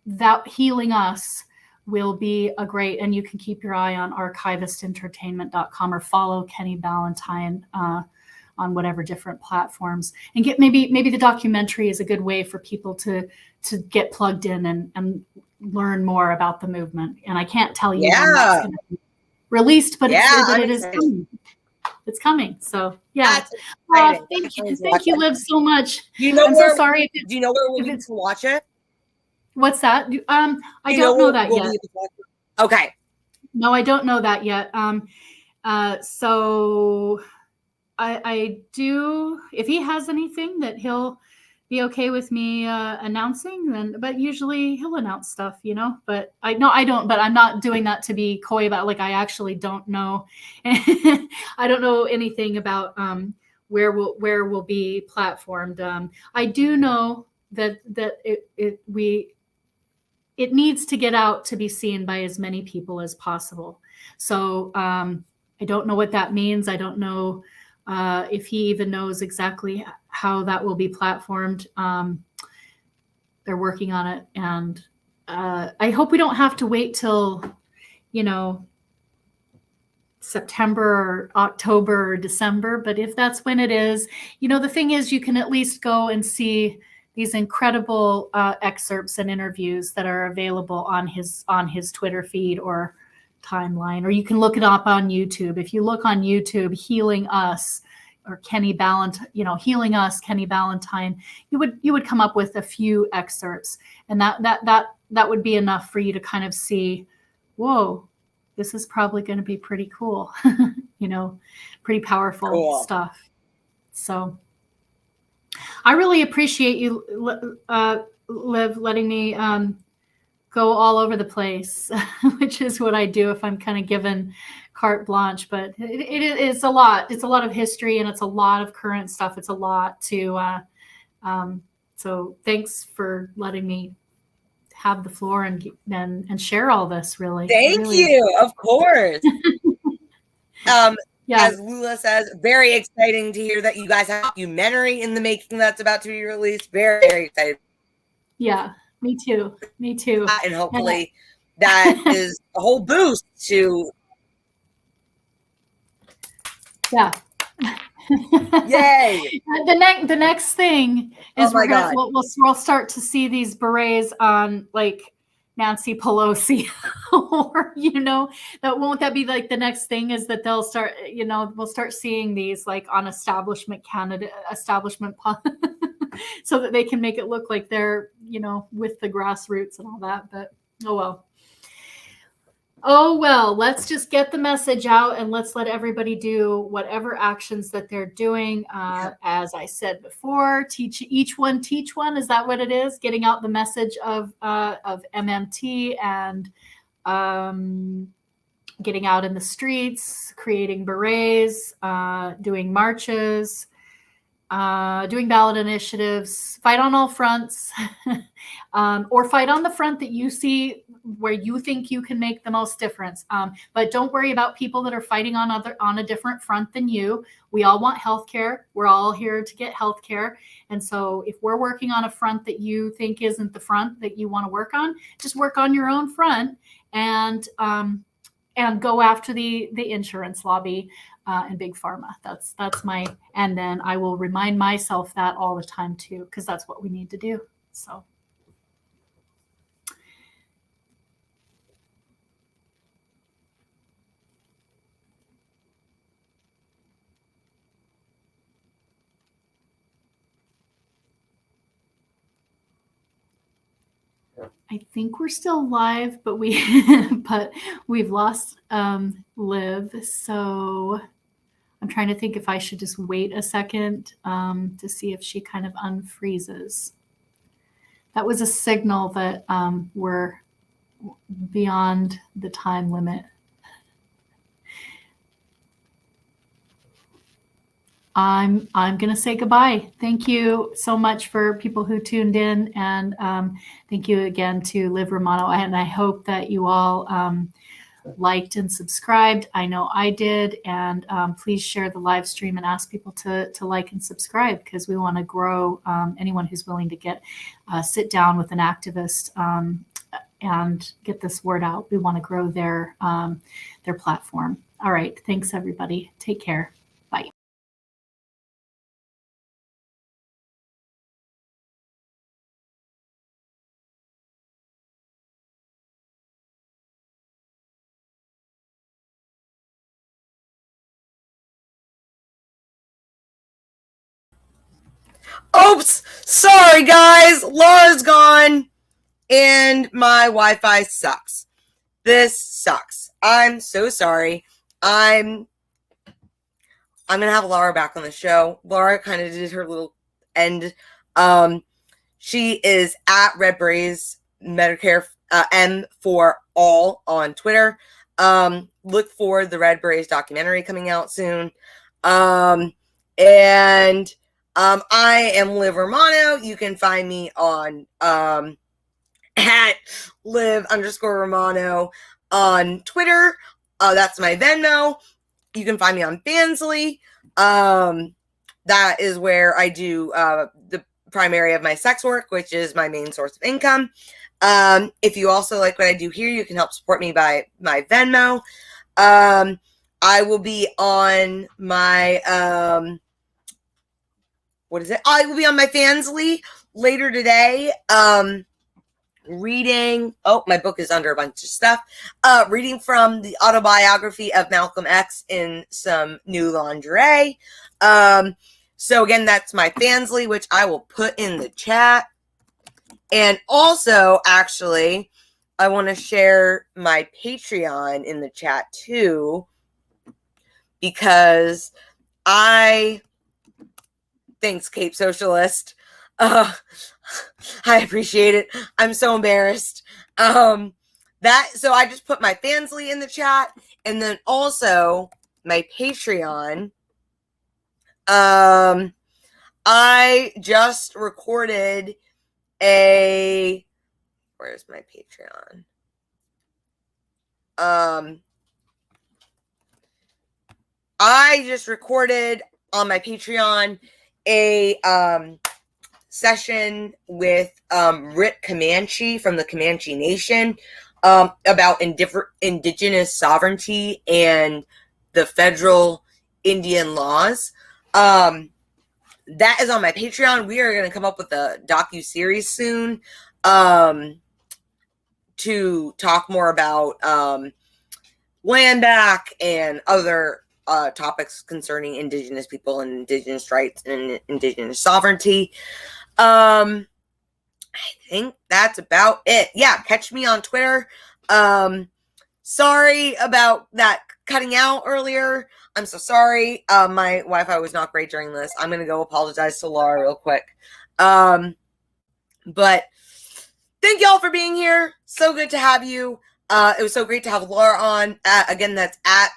that Healing Us will be a great, and you can keep your eye on archivistentertainment.com or follow Kenny Ballantyne on whatever different platforms, and get maybe the documentary is a good way for people to get plugged in and learn more about the movement. And I can't tell you when that's going to be released, but it is coming. It's coming. So yeah. Thank you, Liv, so much. I'm so sorry. Do you know where we'll be to watch it? What's that? I don't know that yet. Okay. No, I don't know that yet. So I do, if he has anything that he'll be okay with me announcing, then, but usually he'll announce stuff, but I don't, but I'm not doing that to be coy about, like, I actually don't know. I don't know anything about where we'll be platformed. I do know that it needs to get out to be seen by as many people as possible. So I don't know what that means. I don't know if he even knows exactly how that will be platformed. They're working on it. And I hope we don't have to wait till, September or October or December. But if that's when it is, the thing is, you can at least go and see these incredible excerpts and interviews that are available on his Twitter feed or timeline, or you can look it up on YouTube. If you look on YouTube, Healing Us or Kenny Ballantyne, Healing Us, Kenny Ballantyne, you would come up with a few excerpts, and that would be enough for you to kind of see, whoa, this is probably going to be pretty cool, pretty powerful stuff. So I really appreciate you, Liv, letting me go all over the place, which is what I do if I'm kind of given carte blanche. But it's a lot. It's a lot of history, and it's a lot of current stuff. It's a lot to. So thanks for letting me have the floor and share all this. Really, thank you. Of course. As Lula says, very exciting to hear that you guys have a documentary in the making that's about to be released. Very, very excited. Yeah, me too. And hopefully that is a whole boost to. Yeah. Yay. The next thing is we'll start to see these berets on, like, Nancy Pelosi, or that be like the next thing, is that they'll start, we'll start seeing these like on establishment so that they can make it look like they're with the grassroots and all that. But oh well, let's just get the message out, and let's let everybody do whatever actions that they're doing. As I said before, teach one. Is that what it is? Getting out the message of MMT, and getting out in the streets, creating berets, doing marches, doing ballot initiatives, fight on all fronts, or fight on the front that you see where you think you can make the most difference. But don't worry about people that are fighting on a different front than you. We all want healthcare. We're all here to get healthcare. And so if we're working on a front that you think isn't the front that you want to work on, just work on your own front and go after the insurance lobby and big pharma. That's my, and then I will remind myself that all the time too, because that's what we need to do. So. I think we're still live, but we've lost Liv. So I'm trying to think if I should just wait a second to see if she kind of unfreezes. That was a signal that we're beyond the time limit. I'm going to say goodbye. Thank you so much for people who tuned in, and thank you again to Liv Romano. And I hope that you all liked and subscribed. I know I did, and please share the live stream and ask people to like and subscribe, because we want to grow anyone who's willing to sit down with an activist and get this word out. We want to grow their platform. All right. Thanks, everybody. Take care. Bye. Oops! Sorry, guys. Laura's gone, and my Wi-Fi sucks. This sucks. I'm so sorry. I'm gonna have Laura back on the show. Laura kind of did her little end. She is at Red Berets Medicare M for all on Twitter. Look for the Red Berets documentary coming out soon. And I am Liv Romano. You can find me on at Liv_Romano on Twitter. That's my Venmo. You can find me on Fansly. That is where I do the primary of my sex work, which is my main source of income. If you also like what I do here, you can help support me by my Venmo. I will be on my I will be on my Fansly later today. Reading, my book is under a bunch of stuff. Reading from the autobiography of Malcolm X in some new lingerie. So again, that's my Fansly, which I will put in the chat. And also, actually, I want to share my Patreon in the chat too, because thanks, Cape Socialist. I appreciate it. I'm so embarrassed. So I just put my Fansly in the chat, and then also my Patreon. I just recorded where's my Patreon? I just recorded on my Patreon a session with Rick Comanche from the Comanche Nation about indigenous sovereignty and the federal Indian laws. That is on my Patreon. We are going to come up with a docu-series soon to talk more about land back and other topics concerning indigenous people and indigenous rights and indigenous sovereignty. I think that's about it. Yeah, catch me on Twitter. Sorry about that cutting out earlier. I'm so sorry. My Wi-Fi was not great during this. I'm going to go apologize to Laura real quick. But thank y'all for being here. So good to have you. It was so great to have Laura on. Again, that's at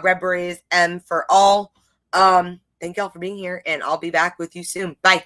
Red Berets M for all. Thank thank y'all for being here, and I'll be back with you soon. Bye.